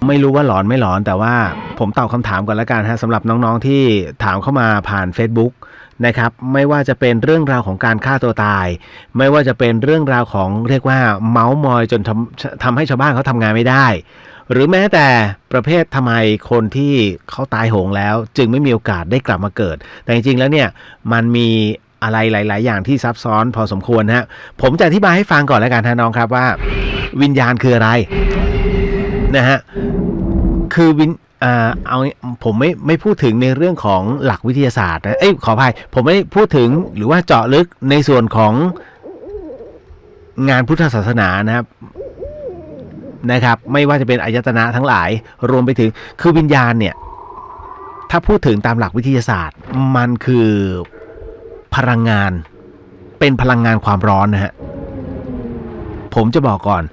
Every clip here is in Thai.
ไม่รู้ว่าหลอนไม่หลอนแต่ว่าผมตอบคำถามก่อนแล้วกันฮะสำหรับน้องๆที่ถามเข้ามาผ่าน Facebook นะครับไม่ว่าจะเป็นเรื่องราวของการฆ่าตัวตายไม่ว่าจะเป็นเรื่องราวของเรียกว่าเมาส์มอยจนทำให้ชาวบ้านเขาทำงานไม่ได้หรือแม้แต่ประเภททำไมคนที่เขาตายโหงแล้วจึงไม่มีโอกาสได้กลับมาเกิดแต่จริงๆแล้วเนี่ยมันมีอะไรหลายๆอย่างที่ซับซ้อนพอสมควรฮะผมจะอธิบายให้ฟังก่อนแล้วกันฮะน้องครับว่าวิญญาณคืออะไรนะฮะคือเอาผมไม่พูดถึงในเรื่องของหลักวิทยาศาสตร์นะขออภัยผมไม่พูดถึงหรือว่าเจาะลึกในส่วนของงานพุทธศาสนานะครับไม่ว่าจะเป็นอายตนะทั้งหลายรวมไปถึงคือวิญญาณเนี่ยถ้าพูดถึงตามหลักวิทยาศาสตร์มันคือพลังงานเป็นพลังงานความร้อนนะฮะผมจะบอกก่อน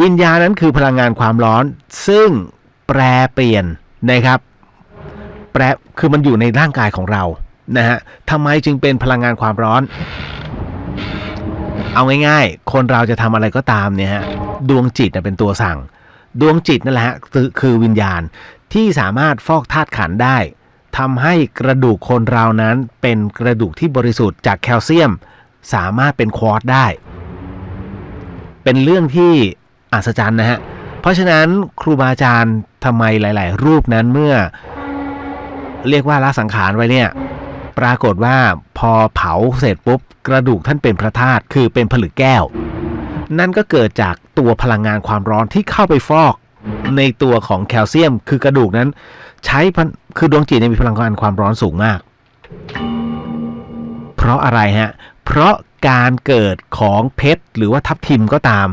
วิญญาณนั้นคือพลังงานความร้อนซึ่งแปรเปลี่ยนนะครับคือมันอยู่ในร่างกายของเรานะฮะทำไมจึงเป็นพลังงานความร้อนเอาง่ายๆคนเราจะทำอะไรก็ตามเนี่ยฮะดวงจิตเป็นตัวสั่งดวงจิตนั่นแหละฮะคือวิญญาณที่สามารถฟอกธาตุขันธ์ได้ทำให้กระดูกคนเรานั้นเป็นกระดูกที่บริสุทธิ์จากแคลเซียมสามารถเป็นควอร์ตได้เป็นเรื่องที่อัศจรรย์นะฮะเพราะฉะนั้นครูบาอาจารย์ทำไมหลายๆรูปนั้นเมื่อเรียกว่าละสังขารไว้เนี่ยปรากฏว่าพอเผาเสร็จปุ๊บกระดูกท่านเป็นพระธาตุคือเป็นผลึกแก้วนั่นก็เกิดจากตัวพลังงานความร้อนที่เข้าไปฟอกในตัวของแคลเซียมคือกระดูกนั้นใช้คือดวงจิตมีพลังงานความร้อนสูงมากเพราะอะไรฮะเพราะการเกิดของเพชรหรือว่าทับทิมก็ตาม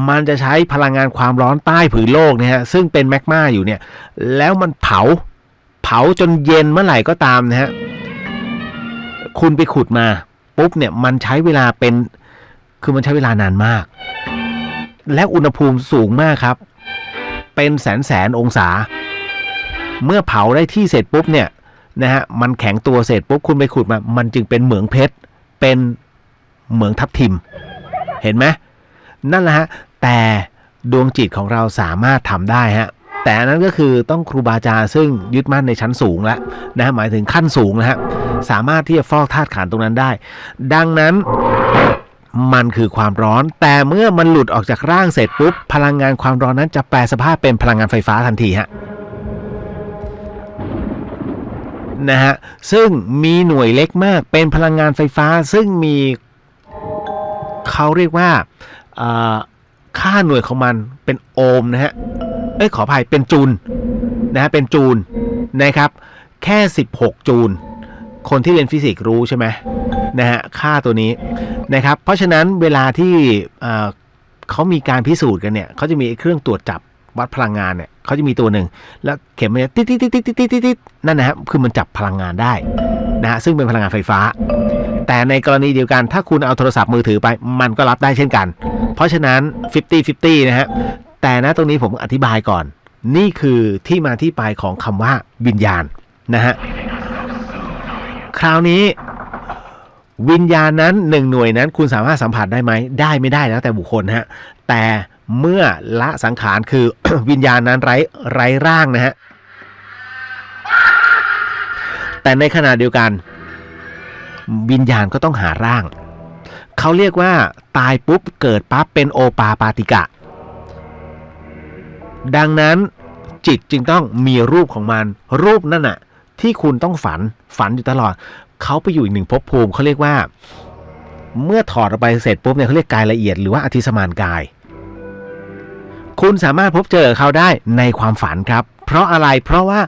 มันจะใช้พลังงานความร้อนใต้ผืนโลกเนี่ยฮะซึ่งเป็นแมกมาอยู่เนี่ยแล้วมันเผาจนเย็นเมื่อไหร่ก็ตามนะฮะคุณไปขุดมาปุ๊บเนี่ยมันใช้เวลามันใช้เวลานานมากและอุณหภูมิสูงมากครับเป็นแสนองศาเมื่อเผาได้ที่เสร็จปุ๊บเนี่ยนะฮะมันแข็งตัวเสร็จปุ๊บคุณไปขุดมามันจึงเป็นเหมืองเพชรเป็นเหมืองทับทิมเห็นไหมนั่นแหละฮะแต่ดวงจิตของเราสามารถทำได้ฮะแต่นั้นก็คือต้องครูบาอาจารย์ซึ่งยึดมั่นในชั้นสูงแล้วนะฮะหมายถึงขั้นสูงนะฮะสามารถที่จะฟอกธาตุขันธ์ตรงนั้นได้ดังนั้นมันคือความร้อนแต่เมื่อมันหลุดออกจากร่างเสร็จปุ๊บพลังงานความร้อนนั้นจะแปลสภาพเป็นพลังงานไฟฟ้าทันทีฮะนะฮะซึ่งมีหน่วยเล็กมากเป็นพลังงานไฟฟ้าซึ่งมีเขาเรียกว่าค่าหน่วยของมันเป็นโอห์มนะฮะขออภัยเป็นจูลนะฮะเป็นจูลนะครับแค่16จูลคนที่เรียนฟิสิกส์รู้ใช่ไหมนะฮะค่าตัวนี้นะครับเพราะฉะนั้นเวลาที่เขามีการพิสูจน์กันเนี่ยเขาจะมีเครื่องตรวจจับวัดพลังงานเนี่ยเขาจะมีตัวหนึ่งแล้วเข็มมันจะติดนั่นนะฮะคือมันจับพลังงานได้นะฮะซึ่งเป็นพลังงานไฟฟ้าแต่ในกรณีเดียวกันถ้าคุณเอาโทรศัพท์มือถือไปมันก็รับได้เช่นกันเพราะฉะนั้น50-50นะฮะแต่นะตรงนี้ผมอธิบายก่อนนี่คือที่มาที่ไปของคำว่าวิญญาณนะฮะคราวนี้วิญญาณนั้น1หน่วยนั้นคุณสามารถสัมผัสได้ไหมได้ไม่ได้แล้วแต่บุคคลฮะแต่เมื่อละสังขารคือ วิญญาณนั้นไร้ร่างนะฮะแต่ในขณะเดียวกันวิญญาณก็ต้องหาร่างเขาเรียกว่าตายปุ๊บเกิดปั๊บเป็นโอปาปาติกะดังนั้นจิตจึงต้องมีรูปของมันรูปนั่นน่ะที่คุณต้องฝันอยู่ตลอดเขาไปอยู่อีกหนึ่งภพภูมิเขาเรียกว่าเมื่อถอดออกไปเสร็จปุ๊บเนี่ยเขาเรียกกายละเอียดหรือว่าอธิสมานกายคุณสามารถพบเจอเขาได้ในความฝันครับเพราะอะไรเพราะว่า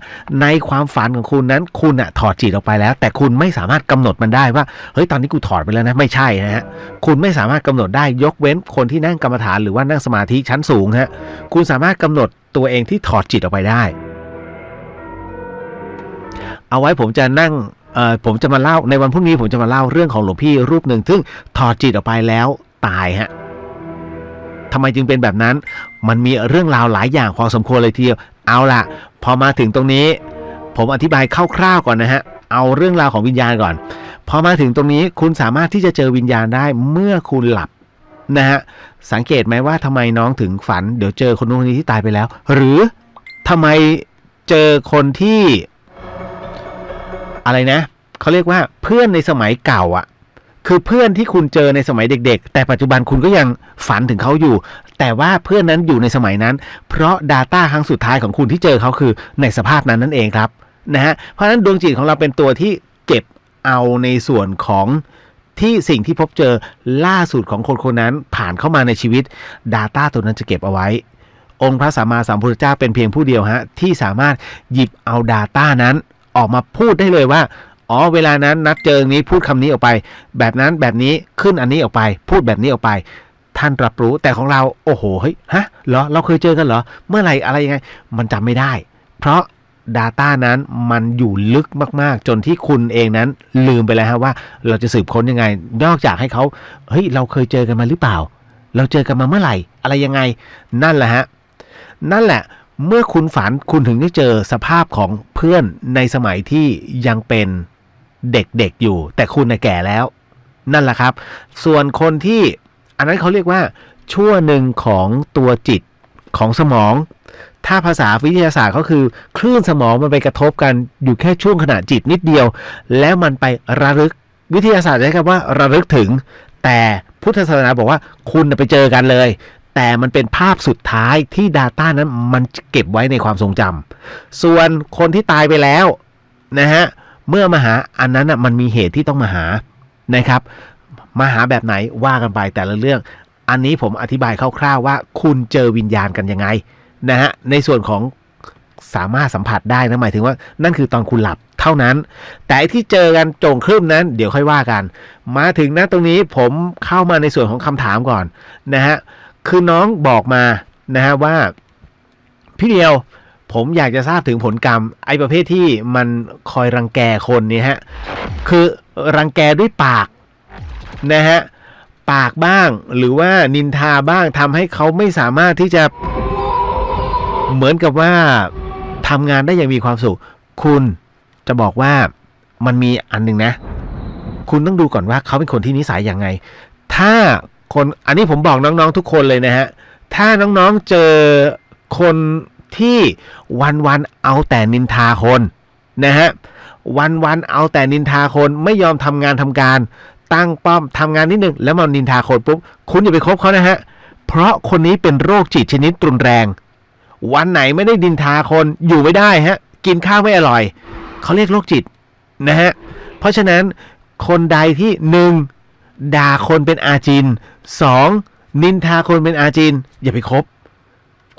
ในความฝันของคุณนั้นคุณถอดจิตออกไปแล้วแต่คุณไม่สามารถกำหนดมันได้ว่าเฮ้ยตอนนี้กูถอดไปแล้วนะไม่ใช่นะฮะคุณไม่สามารถกำหนดได้ยกเว้นคนที่นั่งกรรมฐานหรือว่านั่งสมาธิชั้นสูงฮะคุณสามารถกำหนดตัวเองที่ถอดจิตออกไปได้เอาไว้ผมจะมาเล่าในวันพรุ่งนี้ผมจะมาเล่าเรื่องของหลวงพี่รูปหนึ่งซึ่งถอดจิตออกไปแล้วตายฮะทำไมจึงเป็นแบบนั้นมันมีเรื่องราวหลายอย่างพอสมควรเลยทีเดียวเอาล่ะพอมาถึงตรงนี้ผมอธิบายคร่าวๆก่อนนะฮะเอาเรื่องราวของวิญญาณก่อนพอมาถึงตรงนี้คุณสามารถที่จะเจอวิญญาณได้เมื่อคุณหลับนะฮะสังเกตไหมว่าทำไมน้องถึงฝันเดี๋ยวเจอคนนู้นคนนี้ที่ตายไปแล้วหรือ ทำไมเจอคนที่อะไรนะเขาเรียกว่าเพื่อนในสมัยเก่าอ่ะคือเพื่อนที่คุณเจอในสมัยเด็กๆแต่ปัจจุบันคุณก็ยังฝันถึงเขาอยู่แต่ว่าเพื่อนนั้นอยู่ในสมัยนั้นเพราะ Data ครั้งสุดท้ายของคุณที่เจอเขาคือในสภาพนั้นนั่นเองครับนะฮะเพราะฉะนั้นดวงจิตของเราเป็นตัวที่เก็บเอาในส่วนของที่สิ่งที่พบเจอล่าสุดของคนคนนั้นผ่านเข้ามาในชีวิต Data ตัวนั้นจะเก็บเอาไว้องค์พระสัมมาสัมพุทธเจ้าเป็นเพียงผู้เดียวฮะที่สามารถหยิบเอา Data นั้นออกมาพูดได้เลยว่าอ๋อเวลานั้นนัดเจอนี้พูดคำนี้ออกไปแบบนั้นแบบนี้ขึ้นอันนี้ออกไปพูดแบบนี้ออกไปท่านรับรู้แต่ของเราโอ้โหเฮ้ยฮะเหรอเราเคยเจอกันเหรอเมื่อไหร่อะไรยังไงมันจำไม่ได้เพราะ Data นั้นมันอยู่ลึกมากๆจนที่คุณเองนั้นลืมไปแล้วฮะว่าเราจะสืบค้นยังไงนอกจากให้เขาเฮ้ยเราเคยเจอกันมาหรือเปล่าเราเจอกันมาเมื่อไหร่อะไรยังไงนั่นแหละฮะนั่นแหละเมื่อคุณฝันคุณถึงได้เจอสภาพของเพื่อนในสมัยที่ยังเป็นเด็กๆอยู่แต่คุณน่ะแก่แล้วนั่นแหละครับส่วนคนที่อันนั้นเขาเรียกว่าชั่วหนึ่งของตัวจิตของสมองถ้าภาษาวิทยาศาสตร์ก็คือคลื่นสมองมันไปกระทบกันอยู่แค่ช่วงขณะจิตนิดเดียวแล้วมันไประลึกวิทยาศาสตร์ใช้คำว่าระลึกถึงแต่พุทธศาสนาบอกว่าคุณไปเจอกันเลยแต่มันเป็นภาพสุดท้ายที่ Data นั้นมันเก็บไว้ในความทรงจำส่วนคนที่ตายไปแล้วนะฮะเมื่อมาหาอันนั้นมันมีเหตุที่ต้องมาหานะครับมาหาแบบไหนว่ากันไปแต่ละเรื่องอันนี้ผมอธิบายคร่าวๆว่าคุณเจอวิญญาณกันยังไงนะฮะในส่วนของสามารถสัมผัสได้นะหมายถึงว่านั่นคือตอนคุณหลับเท่านั้นแต่ที่เจอกันโจงครึ่มนั้นเดี๋ยวค่อยว่ากันมาถึงนะตรงนี้ผมเข้ามาในส่วนของคำถามก่อนนะฮะคือน้องบอกมานะฮะว่าพี่เดียวผมอยากจะทราบถึงผลกรรมไอ้ประเภทที่มันคอยรังแกคนเนี่ยฮะคือรังแกด้วยปากนะฮะปากบ้างหรือว่านินทาบ้างทำให้เขาไม่สามารถที่จะเหมือนกับว่าทำงานได้อย่างมีความสุขคุณจะบอกว่ามันมีอันหนึ่งนะคุณต้องดูก่อนว่าเขาเป็นคนที่นิสัยอย่างไงถ้าคนอันนี้ผมบอกน้องๆทุกคนเลยนะฮะถ้าน้องๆเจอคนที่วันๆเอาแต่นินทาคนนะฮะวันๆเอาแต่นินทาคนไม่ยอมทำงานทำการตั้งป้อมทำงานนิดนึงแล้วมานินทาคนปุ๊บคุณอย่าไปคบเขานะฮะเพราะคนนี้เป็นโรคจิตชนิดรุนแรงวันไหนไม่ได้นินทาคนอยู่ไม่ได้ฮะกินข้าวไม่อร่อยเขาเรียกโรคจิตนะฮะเพราะฉะนั้นคนใดที่1ด่าคนเป็นอาจิน2นินทาคนเป็นอาจินอย่าไปคบ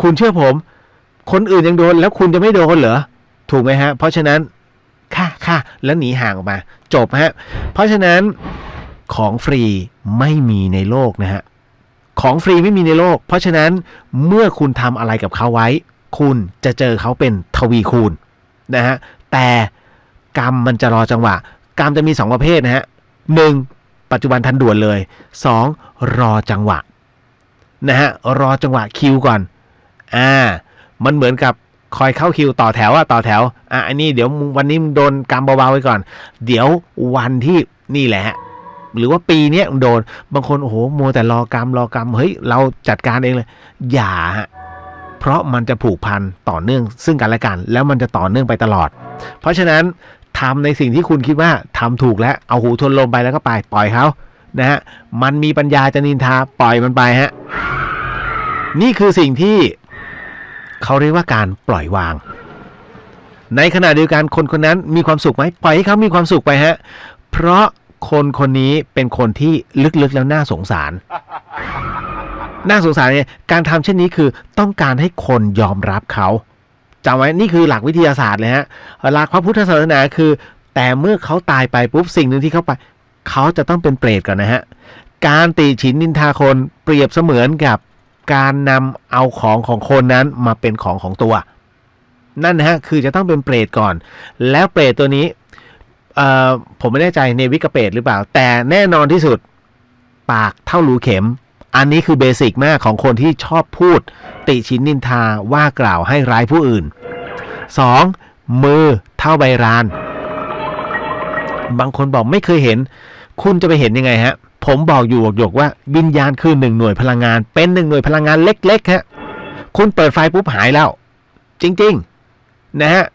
คุณเชื่อผมคนอื่นยังโดนแล้วคุณจะไม่โดนเหรอถูกไหมฮะเพราะฉะนั้นค่ะแล้วหนีห่างออกมาจบฮะเพราะฉะนั้นของฟรีไม่มีในโลกนะฮะของฟรีไม่มีในโลกเพราะฉะนั้นเมื่อคุณทำอะไรกับเขาไว้คุณจะเจอเขาเป็นทวีคูณนะฮะแต่กรรมมันจะรอจังหวะกรรมจะมี2ประเภทนะฮะ1ปัจจุบันทันด่วนเลย2รอจังหวะนะฮะรอจังหวะคิวก่อนมันเหมือนกับคอยเข้าคิวต่อแถวต่อแถวอันนี้เดี๋ยววันนี้มึงโดนกรรมเบาๆไว้ก่อนเดี๋ยววันที่นี่แหละหรือว่าปีนี้มึงโดนบางคนโอ้โหมัวแต่รอกรรมเฮ้ยเราจัดการเองเลยอย่าฮะเพราะมันจะผูกพันต่อเนื่องซึ่งกันและกันแล้วมันจะต่อเนื่องไปตลอดเพราะฉะนั้นทำในสิ่งที่คุณคิดว่าทำถูกแล้วเอาหูทวนลมไปแล้วก็ไปปล่อยเขานะฮะมันมีปัญญาจะนินทาปล่อยมันไปฮะนี่คือสิ่งที่เขาเรียกว่าการปล่อยวางในขณะเดียวกันคนคนนั้นมีความสุขไหมปล่อยให้เขามีความสุขไปฮะเพราะคนคนนี้เป็นคนที่ลึกๆแล้วน่าสงสารเนี่ยการทำเช่นนี้คือต้องการให้คนยอมรับเขาจำไว้นี่คือหลักวิทยาศาสตร์เลยฮะหลักพระพุทธศาสนาคือแต่เมื่อเขาตายไปปุ๊บสิ่งหนึ่งที่เขาไปเขาจะต้องเป็นเปรตก่อนนะฮะการติฉินนินทาคนเปรียบเสมือนกับการนำเอาของคนนั้นมาเป็นของตัวนั่นนะฮะคือจะต้องเป็นเปรตก่อนแล้วเปรตตัวนี้ผมไม่แน่ใจเนวิกเปรตหรือเปล่าแต่แน่นอนที่สุดปากเท่ารูเข็มอันนี้คือเบสิกมากของคนที่ชอบพูดติฉินนินทาว่ากล่าวให้ร้ายผู้อื่น2มือเท่าใบรานบางคนบอกไม่เคยเห็นคุณจะไปเห็นยังไงฮะผมบอกอยู่หยกว่าวิญญาณคือ1หน่วยพลังงานเป็น1หน่วยพลังงานเล็กๆฮะคุณเปิดไฟปุ๊บหายแล้ว จริงๆนะฮะ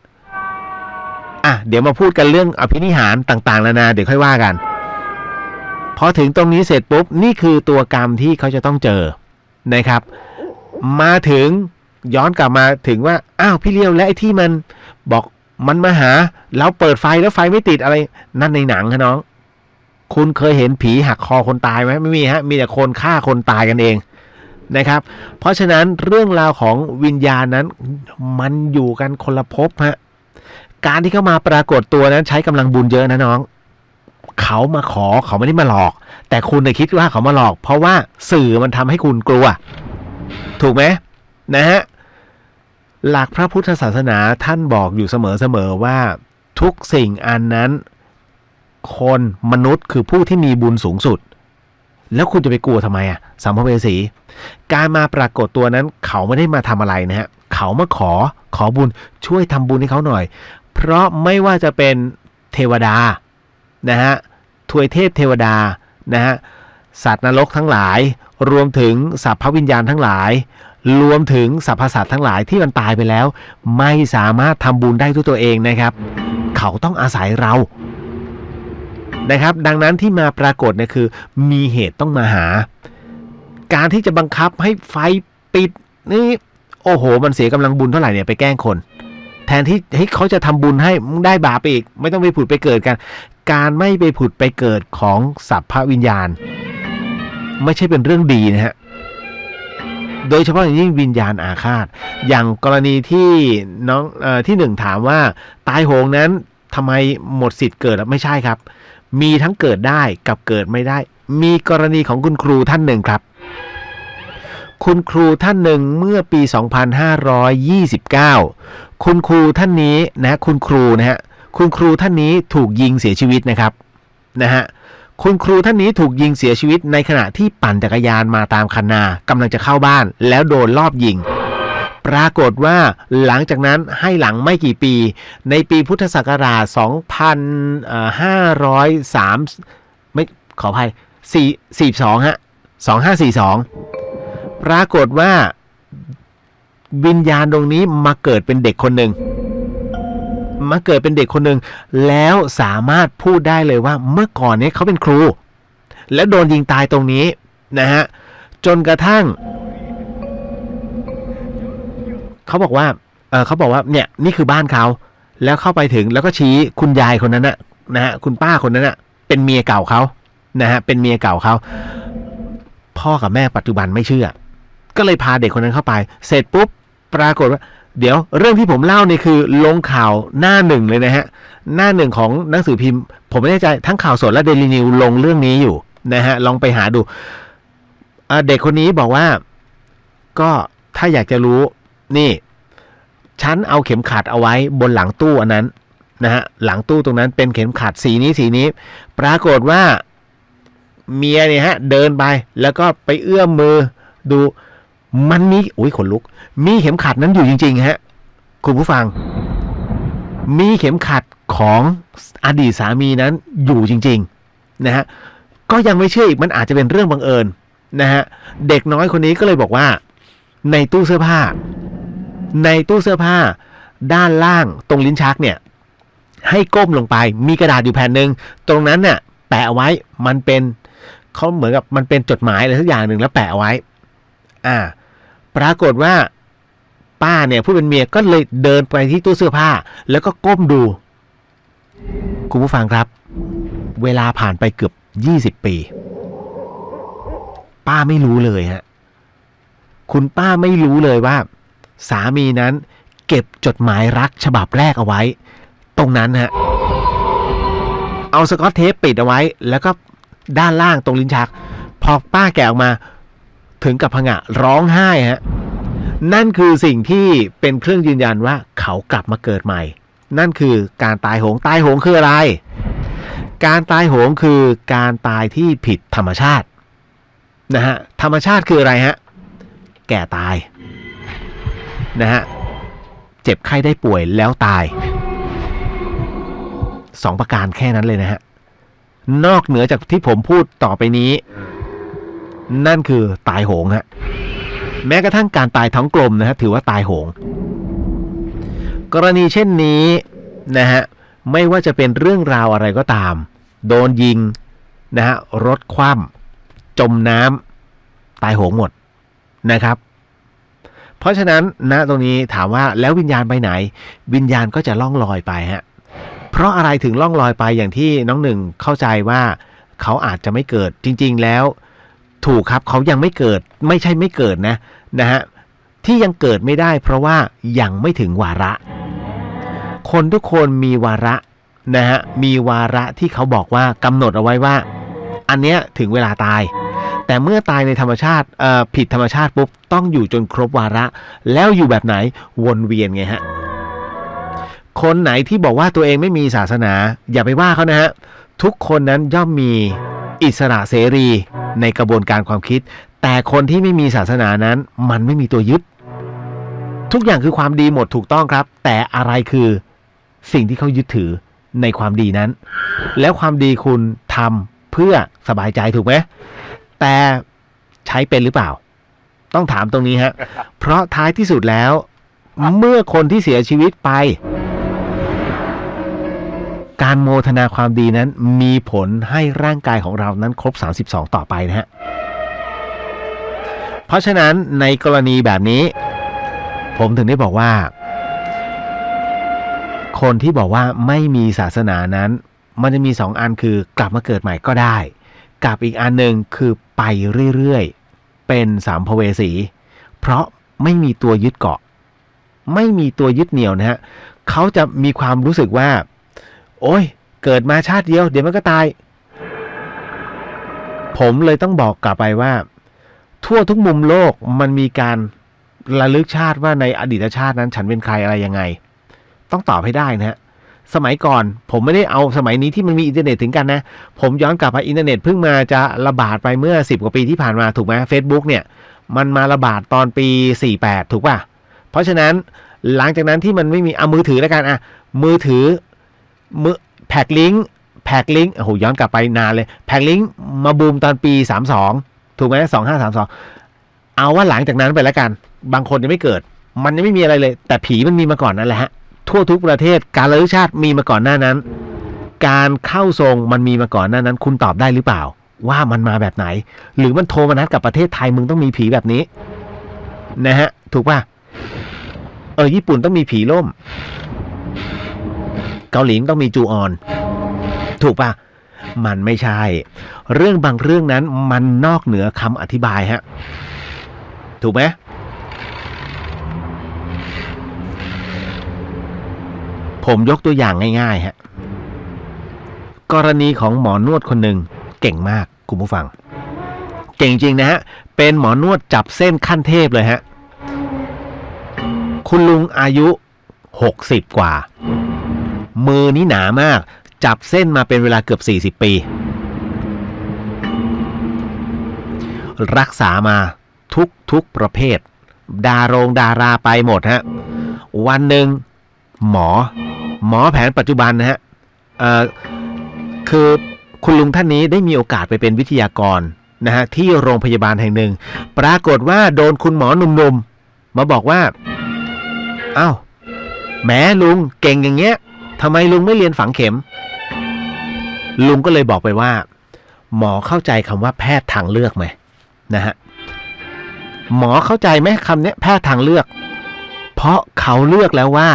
เดี๋ยวมาพูดกันเรื่องอภินิหารต่างๆนานาเดี๋ยวค่อยว่ากันพอถึงตรงนี้เสร็จปุ๊บนี่คือตัวกรรมที่เขาจะต้องเจอนะครับมาถึงย้อนกลับมาถึงว่าพี่เลี้ยวและไอ้ที่มันบอกมันมาหาเราเปิดไฟแล้วไฟไม่ติดอะไรนั่นในหนังครับน้องคุณเคยเห็นผีหักคอคนตายไหมไม่มีฮะมีแต่คนฆ่าคนตายกันเองนะครับเพราะฉะนั้นเรื่องราวของวิญญาณนั้นมันอยู่กันคนละภพฮะการที่เขามาปรากฏตัวนั้นใช้กำลังบุญเยอะนะน้องเขามาขอเขาไม่ได้มาหลอกแต่คุณคิดว่าเขามาหลอกเพราะว่าสื่อมันทำให้คุณกลัวถูกไหมนะฮะหลักพระพุทธศาสนาท่านบอกอยู่เสมอว่าทุกสิ่งอันนั้นคนมนุษย์คือผู้ที่มีบุญสูงสุดแล้วคุณจะไปกลัวทำไมสัมภเวสีการมาปรากฏตัวนั้นเขาไม่ได้มาทำอะไรนะฮะเขามาขอบุญช่วยทำบุญให้เขาหน่อยเพราะไม่ว่าจะเป็นเทวดานะฮะทวยเทพเทวดานะฮะสัตว์นรกทั้งหลายรวมถึงสัพพวิญญาณทั้งหลายรวมถึงสรรพสัตว์ทั้งหลายที่มันตายไปแล้วไม่สามารถทำบุญได้ด้วยตัวเองนะครับเขาต้องอาศัยเรานะครับดังนั้นที่มาปรากฏเนี่ยคือมีเหตุต้องมาหาการที่จะบังคับให้ไฟปิดนี่โอ้โหมันเสียกำลังบุญเท่าไหร่เนี่ยไปแกล้งคนแทนที่ให้เขาจะทำบุญให้ได้บาปไปอีกไม่ต้องไปผุดไปเกิดกันการไม่ไปผุดไปเกิดของสัพพวิญญาณไม่ใช่เป็นเรื่องดีนะฮะโดยเฉพาะอย่างยิ่งวิญญาณอาฆาตอย่างกรณีที่น้องที่หนึ่งถามว่าตายโหงนั้นทำไมหมดสิทธิ์เกิดไม่ใช่ครับมีทั้งเกิดได้กับเกิดไม่ได้มีกรณีของคุณครูท่านหนึ่งครับคุณครูท่านหนึ่งเมื่อปี 2529 คุณครูท่านนี้นะคุณครูนะฮะคุณครูท่านนี้ถูกยิงเสียชีวิตนะครับนะฮะคุณครูท่านนี้ถูกยิงเสียชีวิตในขณะที่ปั่นจักรยานมาตามคันนากำลังจะเข้าบ้านแล้วโดนลอบยิงปรากฏว่าหลังจากนั้นให้หลังไม่กี่ปีในปีพุทธศักราช 2503ไม่ขออภัย42ฮะ2542ปรากฏว่าวิญญาณตรงนี้มาเกิดเป็นเด็กคนหนึ่งแล้วสามารถพูดได้เลยว่าเมื่อก่อนนี้เขาเป็นครูแล้วโดนยิงตายตรงนี้นะฮะจนกระทั่งเขาบอกว่าเนี่ยนี่คือบ้านเขาแล้วเข้าไปถึงแล้วก็ชี้คุณยายคนนั้นนะฮะคุณป้าคนนั้นเป็นเมียเก่าเขานะฮะเป็นเมียเก่าเขาพ่อกับแม่ปัจจุบันไม่เชื่อก็เลยพาเด็กคนนั้นเข้าไปเสร็จปุ๊บปรากฏว่าเดี๋ยวเรื่องที่ผมเล่านี่คือลงข่าวหน้าหนึ่งเลยนะฮะหน้าหนึ่งของหนังสือพิมพ์ผมไม่แน่ใจทั้งข่าวสดและเดลินิวลงเรื่องนี้อยู่นะฮะลองไปหาดูเด็กคนนี้บอกว่าก็ถ้าอยากจะรู้นี่ฉันเอาเข็มขัดเอาไว้บนหลังตู้อันนั้นนะฮะหลังตู้ตรงนั้นเป็นเข็มขัดสีนี้ปรากฏว่าเมียเนี่ยฮะเดินไปแล้วก็ไปเอื้อมมือดูมันมีขนลุกมีเข็มขัดนั้นอยู่จริงๆฮะคุณผู้ฟังมีเข็มขัดของอดีตสามีนั้นอยู่จริงๆนะฮะก็ยังไม่เชื่ออีกมันอาจจะเป็นเรื่องบังเอิญนะฮะเด็กน้อยคนนี้ก็เลยบอกว่าในตู้เสื้อผ้าด้านล่างตรงลิ้นชักเนี่ยให้ก้มลงไปมีกระดาษอยู่แผ่นหนึ่งตรงนั้นเนี่ยแปะเอาไว้มันเป็นเขาเหมือนกับมันเป็นจดหมายอะไรสักอย่างหนึ่งแล้วแปะเอาไว้ปรากฏว่าป้าเนี่ยผู้เป็นเมียก็เลยเดินไปที่ตู้เสื้อผ้าแล้วก็ก้มดูคุณผู้ฟังครับเวลาผ่านไปเกือบ20 ปีป้าไม่รู้เลยฮะคุณป้าไม่รู้เลยว่าสามีนั้นเก็บจดหมายรักฉบับแรกเอาไว้ตรงนั้นฮะเอาสกอตเทปปิดเอาไว้แล้วก็ด้านล่างตรงลิ้นชักพอป้าแกะออกมาถึงกับผงะร้องไห้ฮะนั่นคือสิ่งที่เป็นเครื่องยืนยันว่าเขากลับมาเกิดใหม่นั่นคือการตายโหงคืออะไรการตายโหงคือการตายที่ผิดธรรมชาตินะฮะธรรมชาติคืออะไรฮะแก่ตายนะฮะเจ็บไข้ได้ป่วยแล้วตาย2ประการแค่นั้นเลยนะฮะนอกเหนือจากที่ผมพูดต่อไปนี้นั่นคือตายโหงฮะแม้กระทั่งการตายท้องกลมนะฮะถือว่าตายโหง กรณีเช่นนี้นะฮะไม่ว่าจะเป็นเรื่องราวอะไรก็ตามโดนยิงนะฮะรถคว่ำจมน้ำตายโหงหมดนะครับเพราะฉะนั้นณตรงนี้ถามว่าแล้ววิญญาณไปไหนวิญญาณก็จะล่องลอยไปฮะเพราะอะไรถึงล่องลอยไปอย่างที่น้องหนึ่งเข้าใจว่าเขาอาจจะไม่เกิดจริงๆแล้วถูกครับเขายังไม่เกิดไม่ใช่ไม่เกิดนะฮะที่ยังเกิดไม่ได้เพราะว่ายังไม่ถึงวาระคนทุกคนมีวาระนะฮะมีวาระที่เขาบอกว่ากำหนดเอาไว้ว่าอันเนี้ยถึงเวลาตายแต่เมื่อตายในธรรมชาติผิดธรรมชาติปุ๊บต้องอยู่จนครบวาระแล้วอยู่แบบไหนวนเวียนไงฮะคนไหนที่บอกว่าตัวเองไม่มีศาสนาอย่าไปว่าเขานะฮะทุกคนนั้นย่อมมีอิสระเสรีในกระบวนการความคิดแต่คนที่ไม่มีศาสนานั้นมันไม่มีตัวยึดทุกอย่างคือความดีหมดถูกต้องครับแต่อะไรคือสิ่งที่เขายึดถือในความดีนั้นแล้วความดีคุณทำเพื่อสบายใจถูกไหมแต่ใช้เป็นหรือเปล่าต้องถามตรงนี้ฮะเพราะท้ายที่สุดแล้วเมื่อคนที่เสียชีวิตไปการโมทนาความดีนั้นมีผลให้ร่างกายของเรานั้นครบ32ต่อไปนะฮะเพราะฉะนั้นในกรณีแบบนี้ผมถึงได้บอกว่าคนที่บอกว่าไม่มีศาสนานั้นมันจะมี2อันคือกลับมาเกิดใหม่ก็ได้กับอีกอันหนึ่งคือไปเรื่อยๆเป็นสัมภเวสีเพราะไม่มีตัวยึดเกาะไม่มีตัวยึดเหนี่ยวนะฮะเขาจะมีความรู้สึกว่าโอ้ยเกิดมาชาติเดียวเดี๋ยวมันก็ตายผมเลยต้องบอกกลับไปว่าทั่วทุกมุมโลกมันมีการระลึกชาติว่าในอดีตชาตินั้นฉันเป็นใครอะไรยังไงต้องตอบให้ได้นะฮะสมัยก่อนผมไม่ได้เอาสมัยนี้ที่มันมีอินเทอร์เน็ตถึงกันนะผมย้อนกลับไปอินเทอร์เน็ตเพิ่งมาจะระบาดไปเมื่อ10 กว่าปีที่ผ่านมาถูกไหม Facebook เนี่ยมันมาระบาดตอนปี48ถูกป่ะเพราะฉะนั้นหลังจากนั้นที่มันไม่มีเอามือถือแล้วกันมือถือแพ็กลิงก์โอ้โหย้อนกลับไปนานเลยแพ็กลิงก์มาบูมตอนปี32ถูกไหม2532เอาว่าหลังจากนั้นไปแล้วกันบางคนยังไม่เกิดมันยังไม่มีอะไรเลยแต่ผีมันมีมาก่อนนั่นแหละฮะทั่วทุกประเทศการระลึกชาติมีมาก่อนหน้านั้นการเข้าทรงมันมีมาก่อนหน้านั้นคุณตอบได้หรือเปล่าว่ามันมาแบบไหนหรือมันโทรมานัดกับประเทศไทยมึงต้องมีผีแบบนี้นะฮะถูกป่ะญี่ปุ่นต้องมีผีล่มเกาหลีต้องมีจูออนถูกป่ะมันไม่ใช่เรื่องบางเรื่องนั้นมันนอกเหนือคำอธิบายฮะถูกไหมผมยกตัวอย่างง่ายๆฮะกรณีของหมอนวดคนหนึ่งเก่งมากคุณผู้ฟังเก่งจริงนะฮะเป็นหมอนวดจับเส้นขั้นเทพเลยฮะคุณลุงอายุ60กว่ามือนี่หนามากจับเส้นมาเป็นเวลาเกือบ40 ปีรักษามาทุกประเภทดาราไปหมดฮะวันหนึ่งหมอแผนปัจจุบันนะฮะคือคุณลุงท่านนี้ได้มีโอกาสไปเป็นวิทยากรนะฮะที่โรงพยาบาลแห่งหนึ่งปรากฏว่าโดนคุณหมอหนุ่มๆมาบอกว่าอ้าวแหมลุงเก่งอย่างเงี้ยทำไมลุงไม่เรียนฝังเข็มลุงก็เลยบอกไปว่าหมอเข้าใจคำว่าแพทย์ทางเลือกไหมนะฮะหมอเข้าใจไหมคำนี้แพทย์ทางเลือกเพราะเขาเลือกแล้วว่า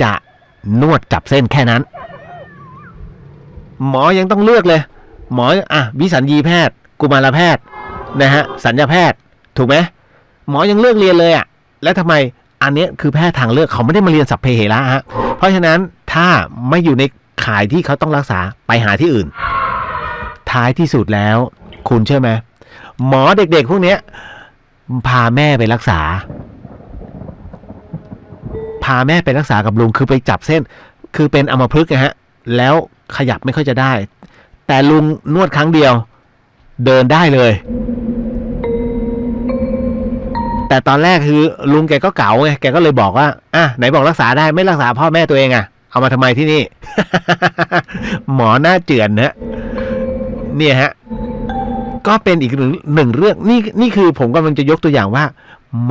จะนวดจับเส้นแค่นั้นหมอยังต้องเลือกเลยหมอวิสัญญีแพทย์กุมารแพทย์นะฮะสัญญาแพทย์ถูกไหมหมอยังเลือกเรียนเลยแล้วทำไมอันนี้คือแพทย์ทางเลือกเขาไม่ได้มาเรียนสัพเพเหระฮะเพราะฉะนั้นถ้าไม่อยู่ในข่ายที่เขาต้องรักษาไปหาที่อื่นท้ายที่สุดแล้วคุณเชื่อไหมหมอเด็กๆพวกนี้พาแม่ไปรักษากับลุงคือไปจับเส้นคือเป็นอัมพฤกษ์นะฮะแล้วขยับไม่ค่อยจะได้แต่ลุงนวดครั้งเดียวเดินได้เลยแต่ตอนแรกคือลุงแกก็เก๋าไงแกก็เลยบอกว่าไหนบอกรักษาได้ไม่รักษาพ่อแม่ตัวเองเอามาทำไมที่นี่ หมอหน้าเจือนนะเนี่ยฮะก็เป็นอีกหนึ่งเรื่องนี่คือผมกำลังจะยกตัวอย่างว่า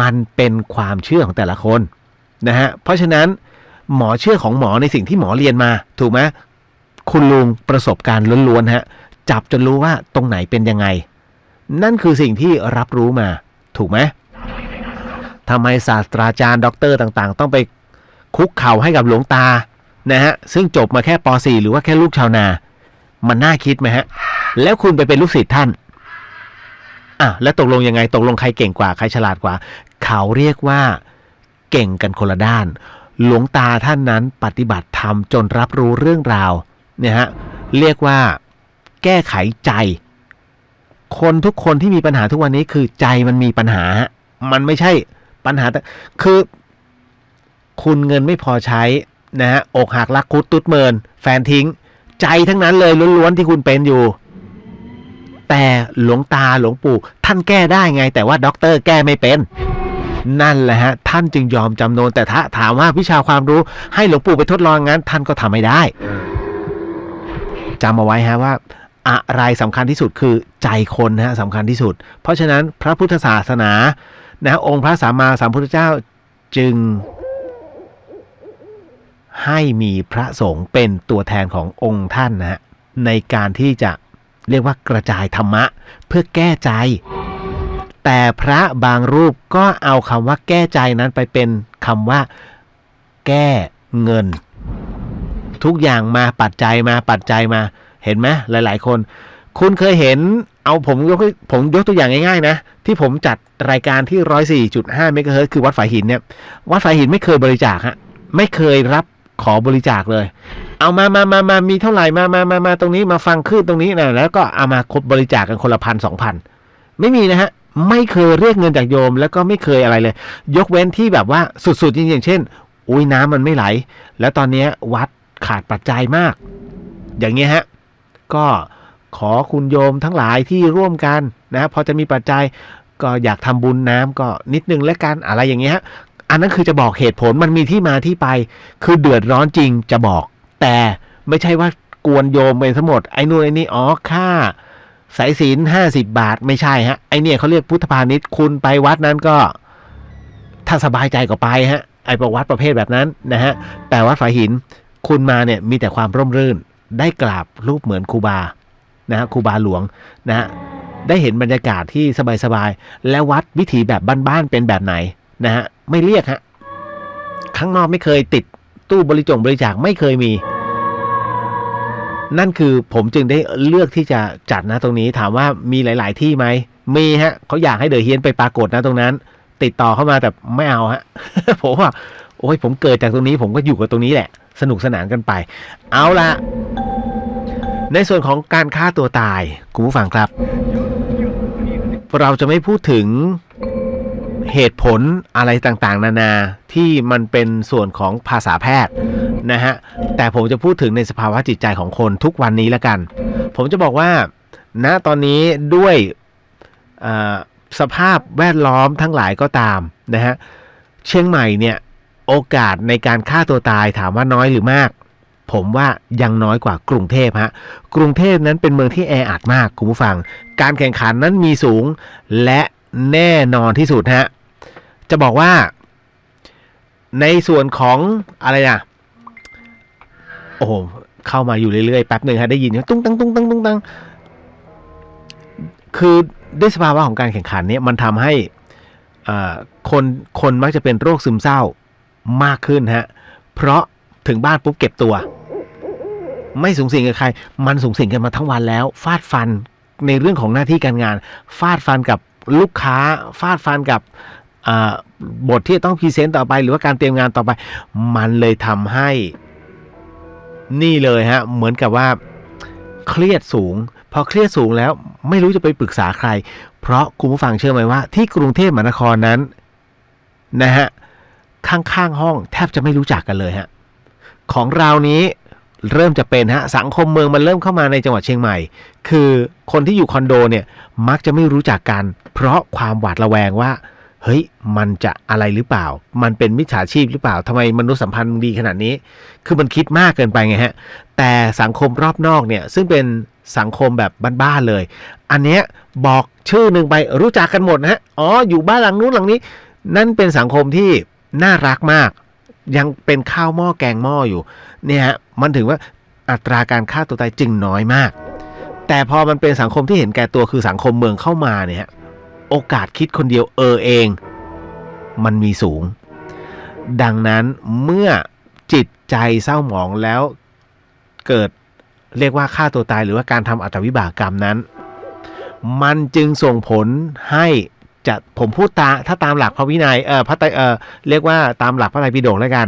มันเป็นความเชื่อของแต่ละคนนะฮะเพราะฉะนั้น หมอเชื่อของหมอในสิ่งที่หมอเรียนมาถูกไหมคุณลุงประสบการณ์ล้วนๆฮะจับจนรู้ว่าตรงไหนเป็นยังไงนั่นคือสิ่งที่รับรู้มาถูกไหมทำไมศาสตราจารย์ด็อกเตอร์ต่างๆต้องไปคุกเข่าให้กับหลวงตานะฮะซึ่งจบมาแค่ป .4 หรือว่าแค่ลูกชาวนามันน่าคิดไหมฮะแล้วคุณไปเป็นลูกศิษย์ท่านแล้วตกลงยังไงตกลงใครเก่งกว่าใครฉลาดกว่าเขาเรียกว่าเก่งกันคนละด้านหลวงตาท่านนั้นปฏิบัติธรรมจนรับรู้เรื่องราวเนี่ยฮะเรียกว่าแก้ไขใจคนทุกคนที่มีปัญหาทุกวันนี้คือใจมันมีปัญหามันไม่ใช่ปัญหาคือคุณเงินไม่พอใช้นะฮะอกหักรักคุดตุ๊ดเมินแฟนทิ้งใจทั้งนั้นเลยล้วนๆที่คุณเป็นอยู่แต่หลวงตาหลวงปู่ท่านแก้ได้ไงแต่ว่าด็อกเตอร์แก้ไม่เป็นนั่นแหละฮะท่านจึงยอมจำนนแต่ถ้าถามว่าวิชาความรู้ให้หลวงปู่ไปทดลองงั้นท่านก็ทำไม่ได้จำเอาไว้ฮะว่าอะไรสำคัญที่สุดคือใจคนนะฮะสำคัญที่สุดเพราะฉะนั้นพระพุทธศาสนานะองค์พระสัมมาสัมพุทธเจ้าจึงให้มีพระสงฆ์เป็นตัวแทนขององค์ท่านนะฮะในการที่จะเรียกว่ากระจายธรรมะเพื่อแก้ใจแต่พระบางรูปก็เอาคำว่าแก้ใจนั้นไปเป็นคำว่าแก้เงินทุกอย่างมาปัจจัยมาเห็นไหมหลายๆคนคุณเคยเห็นเอาผมยกตัวอย่างง่ายๆนะที่ผมจัดรายการที่ 104.5 เมกะเฮิรตซ์คือวัดฝายหินเนี่ยวัดฝายหินไม่เคยบริจาคฮะไม่เคยรับขอบริจาคเลยเอามามีเท่าไหร่มาตรงนี้มาฟังคลื่นตรงนี้นะแล้วก็เอามาคบบริจาคกันคนละ1,000-2,000ไม่มีนะฮะไม่เคยเรียกเงินจากโยมแล้วก็ไม่เคยอะไรเลยยกเว้นที่แบบว่าสุดๆจริงๆเช่นน้ำมันไม่ไหลแล้วตอนนี้วัดขาดปัจจัยมากอย่างเงี้ยฮะก็ขอคุณโยมทั้งหลายที่ร่วมกันนะพอจะมีปัจจัยก็อยากทำบุญน้ำก็นิดนึงแล้วกันอะไรอย่างเงี้ยฮะอันนั้นคือจะบอกเหตุผลมันมีที่มาที่ไปคือเดือดร้อนจริงจะบอกแต่ไม่ใช่ว่ากวนโยมไปทั้งหมดไอ้นู่นไอ้นี่ค่าสายศีล50 บาทไม่ใช่ฮะไอเนี่ยเขาเรียกพุทธพาณิชย์คุณไปวัดนั้นก็ถ้าสบายใจก็ไปฮะไอประวัติประเภทแบบนั้นนะฮะแต่วัดฝายหินคุณมาเนี่ยมีแต่ความร่มรื่นได้กราบรูปเหมือนครูบานะฮะครูบาหลวงนะฮะได้เห็นบรรยากาศที่สบายๆและวัดวิถีแบบบ้านๆเป็นแบบไหนนะฮะไม่เรียกฮะข้างนอกไม่เคยติดตู้บริจาคไม่เคยมีนั่นคือผมจึงได้เลือกที่จะจัดนะตรงนี้ถามว่ามีหลายๆที่ไหมมีฮะเขาอยากให้เดอะเฮียนไปปรากฏนะตรงนั้นติดต่อเข้ามาแต่ไม่เอาฮะ ผมว่าโอ้ยผมเกิดจากตรงนี้ผมก็อยู่กับตรงนี้แหละสนุกสนานกันไปเอาละในส่วนของการฆ่าตัวตายคุณผู้ฟังครับเราจะไม่พูดถึงเหตุผลอะไรต่างๆนานาที่มันเป็นส่วนของภาษาแพทย์นะฮะแต่ผมจะพูดถึงในสภาวะจิตใจของคนทุกวันนี้ละกันผมจะบอกว่าณตอนนี้ด้วยสภาพแวดล้อมทั้งหลายก็ตามนะฮะเชียงใหม่เนี่ยโอกาสในการฆ่าตัวตายถามว่าน้อยหรือมากผมว่ายังน้อยกว่ากรุงเทพฮะกรุงเทพนั้นเป็นเมืองที่แออัดมากคุณผู้ฟังการแข่งขันนั้นมีสูงและแน่นอนที่สุดฮะจะบอกว่าในส่วนของอะไรโอ้โหเข้ามาอยู่เรื่อยๆแป๊บหนึ่งฮะได้ยินตุ้งตังคือด้วยสภาวะของการแข่งขันเนี่ยมันทำให้คนมักจะเป็นโรคซึมเศร้ามากขึ้นฮะเพราะถึงบ้านปุ๊บเก็บตัวไม่สูงสิงกับใครมันสูงสิงกันมาทั้งวันแล้วฟาดฟันในเรื่องของหน้าที่การงานฟาดฟันกับลูกค้าฟาดฟันกับบทที่ต้องพรีเซนต์ต่อไปหรือว่าการเตรียมงานต่อไปมันเลยทำให้นี่เลยฮะเหมือนกับว่าเครียดสูงพอเครียดสูงแล้วไม่รู้จะไปปรึกษาใครเพราะคุณผู้ฟังเชื่อไหมว่าที่กรุงเทพมหานครนั้นนะฮะข้างๆห้องแทบจะไม่รู้จักกันเลยฮะของเรานี้เริ่มจะเป็นฮะสังคมเมืองมันเริ่มเข้ามาในจังหวัดเชียงใหม่คือคนที่อยู่คอนโดเนี่ยมักจะไม่รู้จักกันเพราะความหวาดระแวงว่าเฮ้ยมันจะอะไรหรือเปล่ามันเป็นมิจฉาชีพหรือเปล่าทำไมมนุษยสัมพันธ์ดีขนาดนี้คือมันคิดมากเกินไปไงฮะแต่สังคมรอบนอกเนี่ยซึ่งเป็นสังคมแบบบ้านๆเลยอันเนี้ยบอกชื่อหนึ่งไปรู้จักกันหมดนะฮะอยู่บ้านหลังนู้นหลังนี้นั่นเป็นสังคมที่น่ารักมาก ยังเป็นข้าวหม้อแกงหม้ออยู่เนี่ยฮะมันถึงว่าอัตราการฆ่าตัวตายจึงน้อยมากแต่พอมันเป็นสังคมที่เห็นแก่ตัวคือสังคมเมืองเข้ามาเนี่ยโอกาสคิดคนเดียวเองมันมีสูงดังนั้นเมื่อจิตใจเศร้าหมองแล้วเกิดเรียกว่าฆ่าตัวตายหรือว่าการทำอัตวิบากกรรมนั้นมันจึงส่งผลให้จะผมพูดถ้าตามหลักพระวินัยเรียกว่าตามหลักพระไตรปิฎกแล้วกัน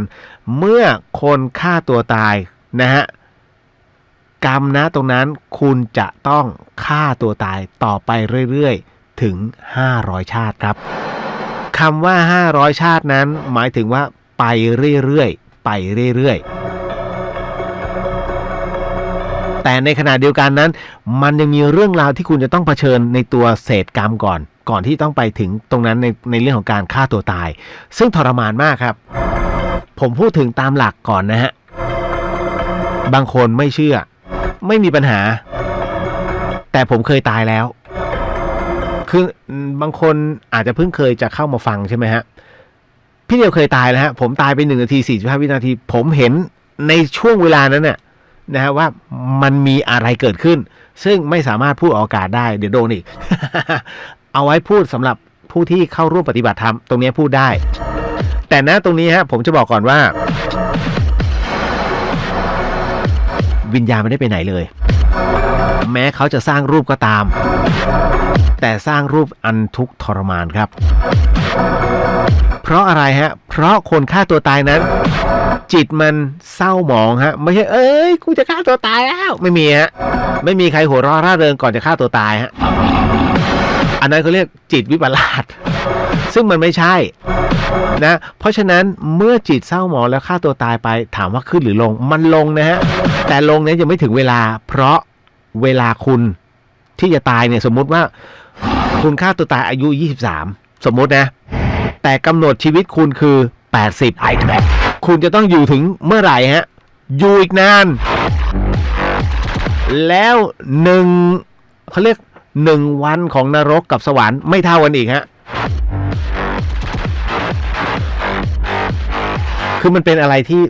เมื่อคนฆ่าตัวตายนะฮะกรรมนะตรงนั้นคุณจะต้องฆ่าตัวตายต่อไปเรื่อยๆถึง500ชาติครับคำว่า500ชาตินั้นหมายถึงว่าไปเรื่อยๆไปเรื่อยๆแต่ในขณะเดียวกันนั้นมันยังมีเรื่องราวที่คุณจะต้องเผชิญในตัวเศษกรรมก่อนที่ต้องไปถึงตรงนั้นในเรื่องของการฆ่าตัวตายซึ่งทรมานมากครับผมพูดถึงตามหลักก่อนนะฮะบางคนไม่เชื่อไม่มีปัญหาแต่ผมเคยตายแล้วคือบางคนอาจจะเพิ่งเคยจะเข้ามาฟังใช่ไหมฮะพี่เดียวเคยตายแล้วฮะผมตายไป1 นาที 45 วินาทีผมเห็นในช่วงเวลานั้นน่ะนะฮะว่ามันมีอะไรเกิดขึ้นซึ่งไม่สามารถพูดออกอากาศได้เดี๋ยวโดนอีก เอาไว้พูดสำหรับผู้ที่เข้าร่วมปฏิบัติธรรมตรงนี้พูดได้แต่นะตรงนี้ฮะผมจะบอกก่อนว่าวิญญาณไม่ได้ไปไหนเลยแม้เขาจะสร้างรูปก็ตามแต่สร้างรูปอันทุกข์ทรมานครับเพราะอะไรฮะเพราะคนฆ่าตัวตายนั้นจิตมันเศร้าหมองฮะไม่ใช่กูจะฆ่าตัวตายแล้วไม่มีฮะไม่มีใครหัวเราะร่าเริงก่อนจะฆ่าตัวตายฮะอันนั้นเขาเรียกจิตวิปลาสซึ่งมันไม่ใช่นะเพราะฉะนั้นเมื่อจิตเศร้าหมองแล้วฆ่าตัวตายไปถามว่าขึ้นหรือลงมันลงนะฮะแต่ลงเนี่ยยังไม่ถึงเวลาเพราะเวลาคุณที่จะตายเนี่ยสมมุติว่าคุณฆ่าตัวตายอายุ23สมมุตินะแต่กำหนดชีวิตคุณคือ80คุณจะต้องอยู่ถึงเมื่อไหร่ฮะอยู่อีกนานแล้วเขาเรียก1 วันของนรกกับสวรรค์ไม่เท่ากันอีกฮะคือมันเป็นอะไรที่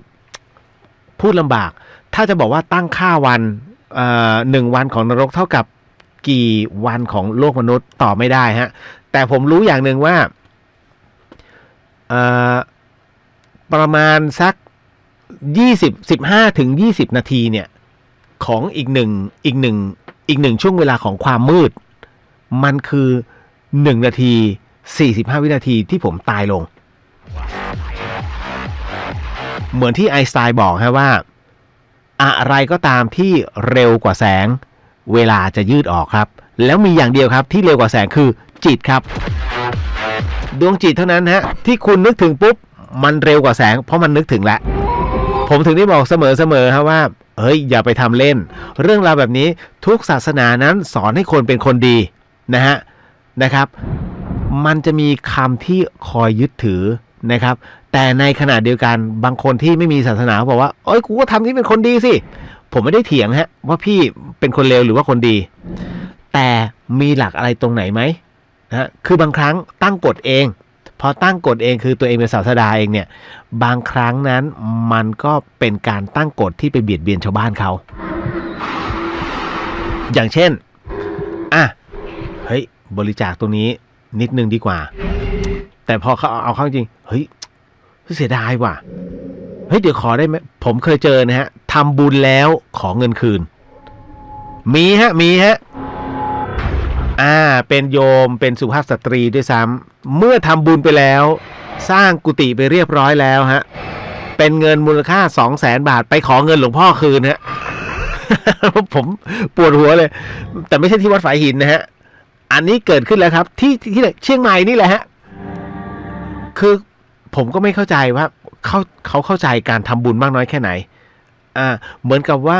พูดลำบากถ้าจะบอกว่าตั้งค่าวัน1 วันของนรกเท่ากับกี่วันของโลกมนุษย์ตอบไม่ได้ฮะแต่ผมรู้อย่างหนึ่งว่าประมาณสัก15 ถึง 20 นาทีเนี่ยของอีกหนึ่งช่วงเวลาของความมืดมันคือ1 นาที 45 วินาทีที่ผมตายลงเหมือนที่ไอน์สไตน์บอกฮะว่าอะไรก็ตามที่เร็วกว่าแสงเวลาจะยืดออกครับแล้วมีอย่างเดียวครับที่เร็วกว่าแสงคือจิตครับดวงจิตเท่านั้นฮะที่คุณนึกถึงปุ๊บมันเร็วกว่าแสงเพราะมันนึกถึงแล้วผมถึงได้บอกเสมอครับว่าอย่าไปทำเล่นเรื่องราวแบบนี้ทุกศาสนานั้นสอนให้คนเป็นคนดีนะครับมันจะมีคำที่คอยยึดถือนะครับแต่ในขณะเดียวกันบางคนที่ไม่มีศาสนาบอกว่ากูก็ทำที่เป็นคนดีสิผมไม่ได้เถียงฮะว่าพี่เป็นคนเลวหรือว่าคนดีแต่มีหลักอะไรตรงไหนไหมนะคือบางครั้งตั้งกฎเองพอตั้งกฎเองคือตัวเองเป็นศาสดาเองเนี่ยบางครั้งนั้นมันก็เป็นการตั้งกฎที่ไปเบียดเบียนชาวบ้านเขาอย่างเช่นบริจาคตรงนี้นิดนึงดีกว่าแต่พอเขาเอาเข้าจริงเสียดายว่ะเดี๋ยวขอได้ไหมผมเคยเจอนะฮะทำบุญแล้วขอเงินคืนมีฮะเป็นโยมเป็นสุภาพสตรีด้วยซ้ำเมื่อทำบุญไปแล้วสร้างกุฏิไปเรียบร้อยแล้วฮะเป็นเงินมูลค่า 200,000 บาทไปขอเงินหลวงพ่อคืนฮะ ผมปวดหัวเลยแต่ไม่ใช่ที่วัดฝายหินนะฮะอันนี้เกิดขึ้นแล้วครับที่เชียงใหม่นี่แหละฮะคือผมก็ไม่เข้าใจว่าเขาเข้าใจการทำบุญมากน้อยแค่ไหนเหมือนกับว่า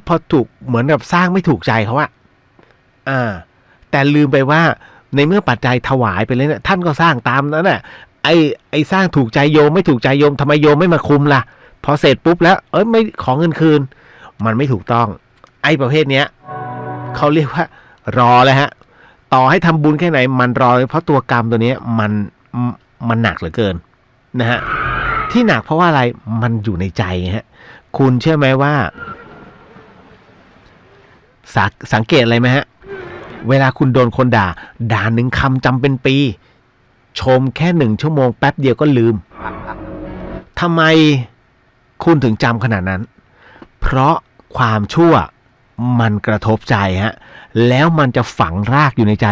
พอถูกเหมือนกับสร้างไม่ถูกใจเขาแต่ลืมไปว่าในเมื่อปัจจัยถวายไปเลยเนี่ยท่านก็สร้างตามนั้นแหละไอ้สร้างถูกใจโยมไม่ถูกใจโยมทำไมโยมไม่มาคุมล่ะพอเสร็จปุ๊บแล้วไม่ขอเงินคืนมันไม่ถูกต้องไอ้ประเภทเนี้ยเขาเรียกว่ารอเลยฮะต่อให้ทำบุญแค่ไหนมันรอเลยเพราะตัวกรรมตัวนี้มันหนักเหลือเกินนะฮะ ที่หนักเพราะว่าอะไรมันอยู่ในใจฮะคุณเชื่อไหมว่าสังเกตอะไรไหมฮะเวลาคุณโดนคนด่าหนึ่งคำจำเป็นปีชมแค่1 ชั่วโมงแป๊บเดียวก็ลืมทำไมคุณถึงจำขนาดนั้นเพราะความชั่วมันกระทบใจฮะแล้วมันจะฝังรากอยู่ในใจ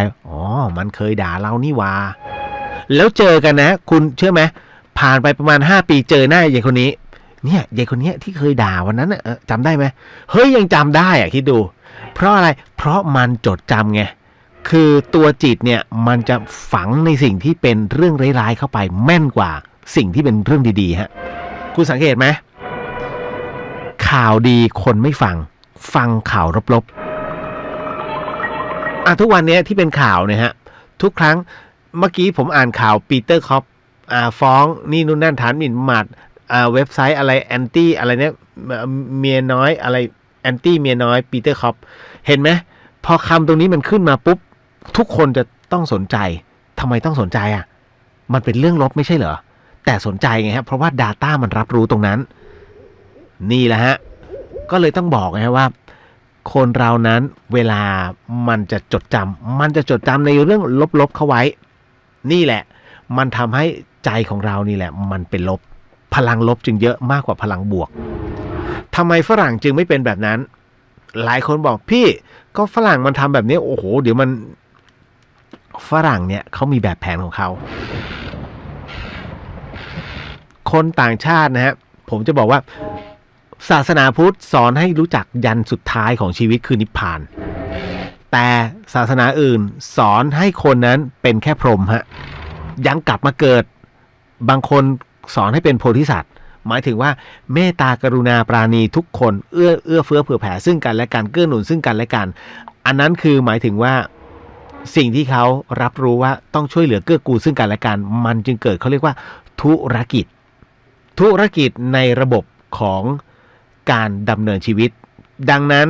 มันเคยด่าเรานี่วาแล้วเจอกันนะคุณเชื่อไหมผ่านไปประมาณ5 ปีเจอหน้ายายคนนี้เนี่ยยายคนนี้ที่เคยด่าวันนั้นจำได้ไหมเฮ้ยยังจำได้คิดดูเพราะอะไรเพราะมันจดจำไงคือตัวจิตเนี่ยมันจะฝังในสิ่งที่เป็นเรื่องร้ายๆเข้าไปแม่นกว่าสิ่งที่เป็นเรื่องดีๆฮะคุณสังเกตไหมข่าวดีคนไม่ฟังข่าวลบๆทุกวันนี้ที่เป็นข่าวเนี่ยฮะทุกครั้งเมื่อกี้ผมอ่านข่าวปีเตอร์คอปฟ้องนี่นู่นนั่นฐานหมิ่นประมาทเว็บไซต์อะไรแอนตี้อะไรเนี่ยเมียน้อยอะไรแอนตี้เมียน้อยปีเตอร์คอปเห็นไหมพอคำตรงนี้มันขึ้นมาปุ๊บทุกคนจะต้องสนใจทำไมต้องสนใจมันเป็นเรื่องลบไม่ใช่เหรอแต่สนใจไงฮะเพราะว่า Data มันรับรู้ตรงนั้นนี่แหละฮะก็เลยต้องบอกนะฮะว่าคนเรานั้นเวลามันจะจดจำในเรื่องลบๆเข้าไว้นี่แหละมันทำให้ใจของเรานี่แหละมันเป็นลบพลังลบจึงเยอะมากกว่าพลังบวกทำไมฝรั่งจึงไม่เป็นแบบนั้นหลายคนบอกพี่ก็ฝรั่งมันทำแบบนี้โอ้โหเดี๋ยวมันฝรั่งเนี่ยเขามีแบบแผนของเขาคนต่างชาตินะฮะผมจะบอกว่าศาสนาพุทธสอนให้รู้จักยันสุดท้ายของชีวิตคือนิพพานแต่ศาสนาอื่นสอนให้คนนั้นเป็นแค่พรหมฮะยังกลับมาเกิดบางคนสอนให้เป็นโพธิสัตว์หมายถึงว่าเมตตากรุณาปราณีทุกคนเอื้อเฟื้อเผื่อแผ่ซึ่งกันและกันเกื้อหนุนซึ่งกันและกันอันนั้นคือหมายถึงว่าสิ่งที่เขารับรู้ว่าต้องช่วยเหลือเกื้อกูลซึ่งกันและกันมันจึงเกิดเขาเรียกว่าธุรกิจในระบบของการดำเนินชีวิตดังนั้น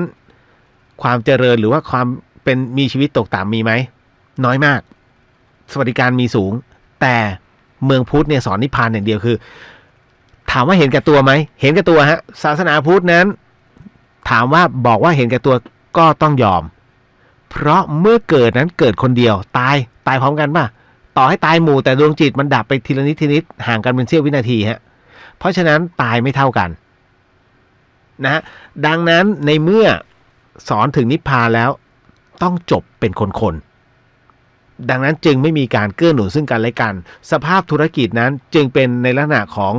ความเจริญหรือว่าความเป็นมีชีวิตตกต่ำมีไหมน้อยมากสวัสดิการมีสูงแต่เมืองพุทธเนี่ยสอนนิพพานอย่างเดียวคือถามว่าเห็นแก่ตัวไหมเห็นแก่ตัวฮะศาสนาพุทธนั้นถามว่าบอกว่าเห็นแก่ตัวก็ต้องยอมเพราะเมื่อเกิดนั้นเกิดคนเดียวตายพร้อมกันป่ะต่อให้ตายหมู่แต่ดวงจิตมันดับไปทีละนิดห่างกันเป็นเสี้ยววินาทีฮะเพราะฉะนั้นตายไม่เท่ากันนะฮะดังนั้นในเมื่อสอนถึงนิพพานแล้วต้องจบเป็นคนดังนั้นจึงไม่มีการเกื้อหนุนซึ่งกันและกันสภาพธุรกิจนั้นจึงเป็นในลักษณะของ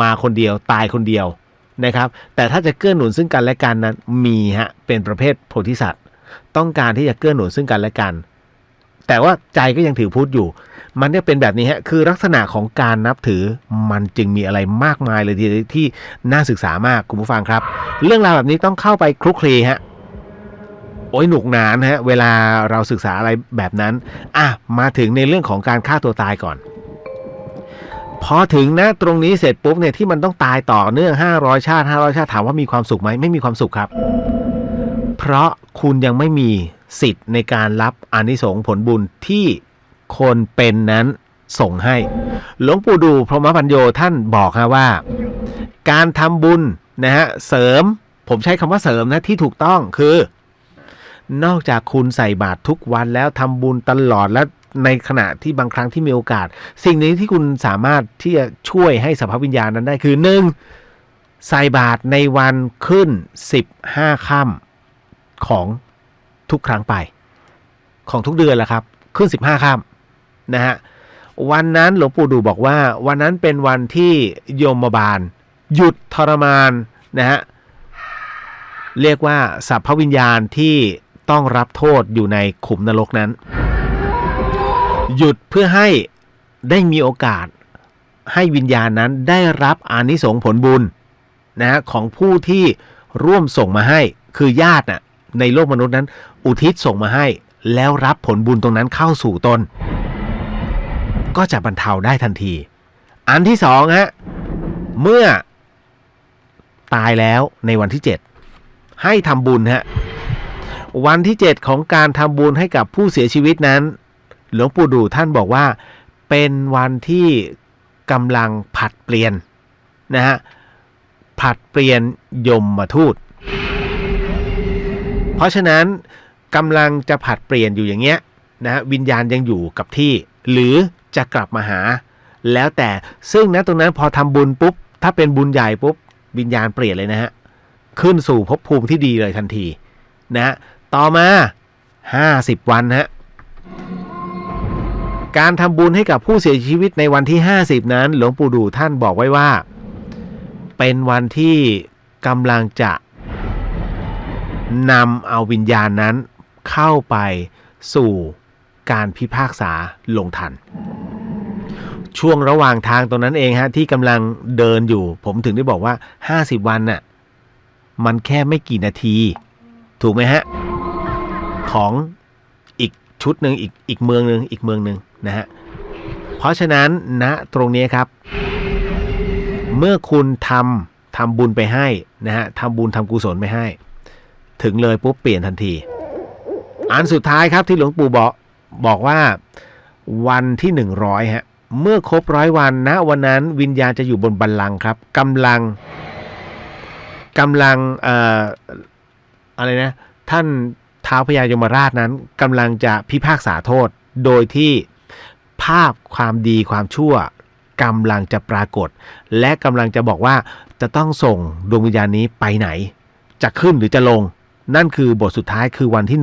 มาคนเดียวตายคนเดียวนะครับแต่ถ้าจะเกื้อหนุนซึ่งกันและกันนั้นมีฮะเป็นประเภทโพธิสัตว์ต้องการที่จะเกื้อหนุนซึ่งกันและกันแต่ว่าใจก็ยังถือพุทธอยู่มันเนี่ยเป็นแบบนี้ฮะคือลักษณะของการนับถือมันจึงมีอะไรมากมายเลยที่น่าศึกษามากคุณผู้ฟังครับเรื่องราวแบบนี้ต้องเข้าไปคลุกคลีฮะโอ้ยหนุกหนานฮะเวลาเราศึกษาอะไรแบบนั้นมาถึงในเรื่องของการฆ่าตัวตายก่อนพอถึงนะตรงนี้เสร็จปุ๊บเนี่ยที่มันต้องตายต่อเนื่อง500 ชาติถามว่ามีความสุขไหมไม่มีความสุขครับเพราะคุณยังไม่มีสิทธิ์ในการรับอานิสงส์ผลบุญที่คนเป็นนั้นส่งให้หลวงปู่ดูพรหมปัญโยท่านบอกว่าการทำบุญนะฮะเสริมผมใช้คำว่าเสริมนะที่ถูกต้องคือนอกจากคุณใส่บาตรทุกวันแล้วทำบุญตลอดและในขณะที่บางครั้งที่มีโอกาสสิ่งนี้ที่คุณสามารถที่จะช่วยให้สภาพวิญญาณนั้นได้คือ1ใส่บาตรในวันขึ้น15 ค่ำของทุกครั้งไปของทุกเดือนแหละครับขึ้น15 ค่ำนะฮะวันนั้นหลวงปู่ดูบอกว่าวันนั้นเป็นวันที่ยมบาลหยุดทรมานนะฮะเรียกว่าสัพพวิญญาณที่ต้องรับโทษอยู่ในขุมนรกนั้นหยุดเพื่อให้ได้มีโอกาสให้วิญญาณนั้นได้รับอานิสงส์ผลบุญนะฮะของผู้ที่ร่วมส่งมาให้คือญาติน่ะในโลกมนุษย์นั้นอุทิศส่งมาให้แล้วรับผลบุญตรงนั้นเข้าสู่ตนก็จะบรรเทาได้ทันทีอันที่2ฮะเมื่อตายแล้วในวันที่7ให้ทำบุญฮะวันที่7ของการทำบุญให้กับผู้เสียชีวิตนั้นหลวงปู่ดูท่านบอกว่าเป็นวันที่ กำลังผลัดเปลี่ยนนะฮะผลัดเปลี่ยนยมทูตเพราะฉะนั้นกำลังจะผลัดเปลี่ยนอยู่อย่างเงี้ยนะฮะวิญญาณยังอยู่กับที่หรือจะกลับมาหาแล้วแต่ซึ่งนะตรงนั้นพอทำบุญปุ๊บถ้าเป็นบุญใหญ่ปุ๊บวิญญาณเปลี่ยนเลยนะฮะขึ้นสู่ภพภูมิที่ดีเลยทันทีนะฮะต่อมา50วันฮะการทำบุญให้กับผู้เสียชีวิตในวันที่50นั้นหลวงปู่ดูท่านบอกไว้ว่าเป็นวันที่กำลังจะนำเอาวิญญาณนั้นเข้าไปสู่การพิพากษาลงทันช่วงระหว่างทางตรงนั้นเองฮะที่กำลังเดินอยู่ผมถึงได้บอกว่า50วันน่ะมันแค่ไม่กี่นาทีถูกไหมฮะของอีกชุดหนึ่งอีกเมืองหนึ่งนะฮะเพราะฉะนั้นณตรงนี้ครับเมื่อคุณทำบุญไปให้นะฮะทำบุญทำกุศลไปให้ถึงเลยปุ๊บเปลี่ยนทันทีอันสุดท้ายครับที่หลวงปู่บอกว่าวันที่100ฮะเมื่อครบ100วันณวันนั้นวิญญาณจะอยู่บนบัลลังก์ครับกำลังอะไรนะท่านท้าวพญายมราชนั้นกำลังจะพิพากษาโทษโดยที่ภาพความดีความชั่วกำลังจะปรากฏและกำลังจะบอกว่าจะต้องส่งดวงวิญญาณนี้ไปไหนจะขึ้นหรือจะลงนั่นคือบทสุดท้ายคือวันที่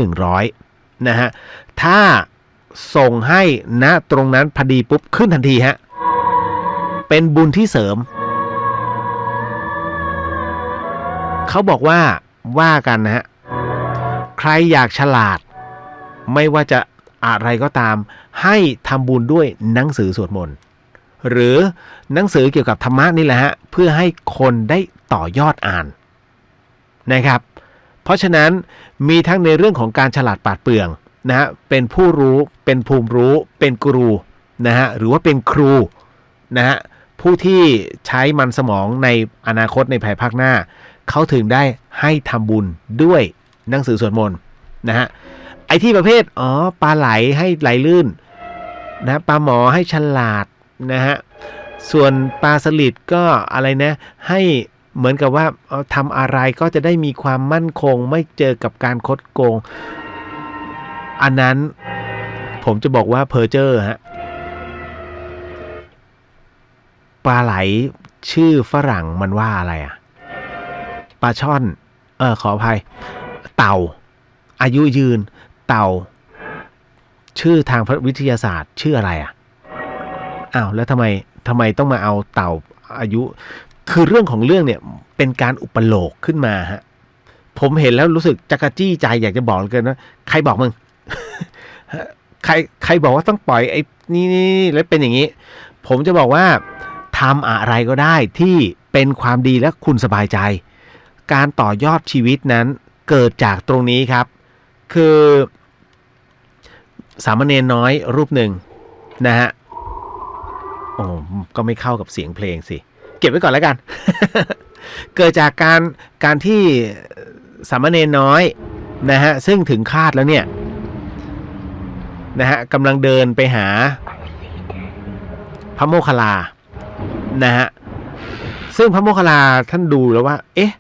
100นะฮะถ้าส่งให้ณตรงนั้นพอดีปุ๊บขึ้นทันทีฮะเป็นบุญที่เสริมเขาบอกว่ากันนะฮะใครอยากฉลาดไม่ว่าจะอะไรก็ตามให้ทำบุญด้วยหนังสือสวดมนต์หรือหนังสือเกี่ยวกับธรรมะนี่แหละฮะเพื่อให้คนได้ต่อยอดอ่านนะครับเพราะฉะนั้นมีทั้งในเรื่องของการฉลาดปราดเปรื่องนะฮะเป็นผู้รู้เป็นภูมิรู้เป็นกูรูนะฮะหรือว่าเป็นครูนะฮะผู้ที่ใช้มันสมองในอนาคตในภายภาคหน้าเขาถึงได้ให้ทำบุญด้วยหนังสือสวดมนต์นะฮะไอ้ที่ประเภทปลาไหลให้ไหลลื่นนะปลาหมอให้ฉลาดนะฮะส่วนปลาสลิดก็อะไรนะให้เหมือนกับว่าทำอะไรก็จะได้มีความมั่นคงไม่เจอกับการคดโกงอันนั้นผมจะบอกว่าเพอร์เจอร์ฮะปลาไหลชื่อฝรั่งมันว่าอะไรอ่ะปลาช่อนขออภัยเต่าอายุยืนเต่าชื่อทางวิทยาศาสตร์ชื่ออะไรอ่ะอ้าวแล้วทำไมต้องมาเอาเต่าอายุคือเรื่องของเรื่องเนี่ยเป็นการอุปโลกขึ้นมาฮะผมเห็นแล้วรู้สึกจักจี้ใจอยากจะบอกเกินว่าใครบอกมึง ใครบอกว่าต้องปล่อยไอ้นี่แล้วเป็นอย่างนี้ผมจะบอกว่าทำอะไรก็ได้ที่เป็นความดีและคุณสบายใจการต่อยอดชีวิตนั้นเกิดจากตรงนี้ครับคือสามเณรน้อยรูปหนึ่งนะฮะก็ไม่เข้ากับเสียงเพลงสิเก็บไว้ก่อนแล้วกัน เกิดจากการที่สามเณรน้อยนะฮะซึ่งถึงคาดแล้วเนี่ยนะฮะกำลังเดินไปหาพระโมคคัลลานะฮะซึ่งพระโมคคัลลาท่านดูแล้วว่าเอ๊ะ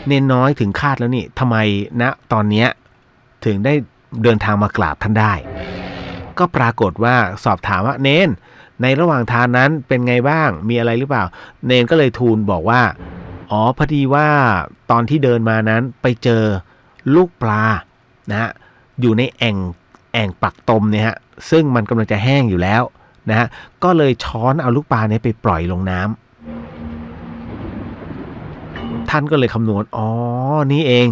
เนนน้อยถึงคาดแล้วนี่ทำไมนะตอนนี้ถึงได้เดินทางมากราบท่านได้ก็ปรากฏว่าสอบถามว่าเนนในระหว่างทางนั้นเป็นไงบ้างมีอะไรหรือเปล่าเนนก็เลยทูลบอกว่าพอดีว่าตอนที่เดินมานั้นไปเจอลูกปลานะฮะอยู่ในแอ่งปักตมเนี่ยฮะซึ่งมันกำลังจะแห้งอยู่แล้วนะฮะก็เลยช้อนเอาลูกปลาเนี่ยไปปล่อยลงน้ำท่านก็เลยคำนวณนี่เอง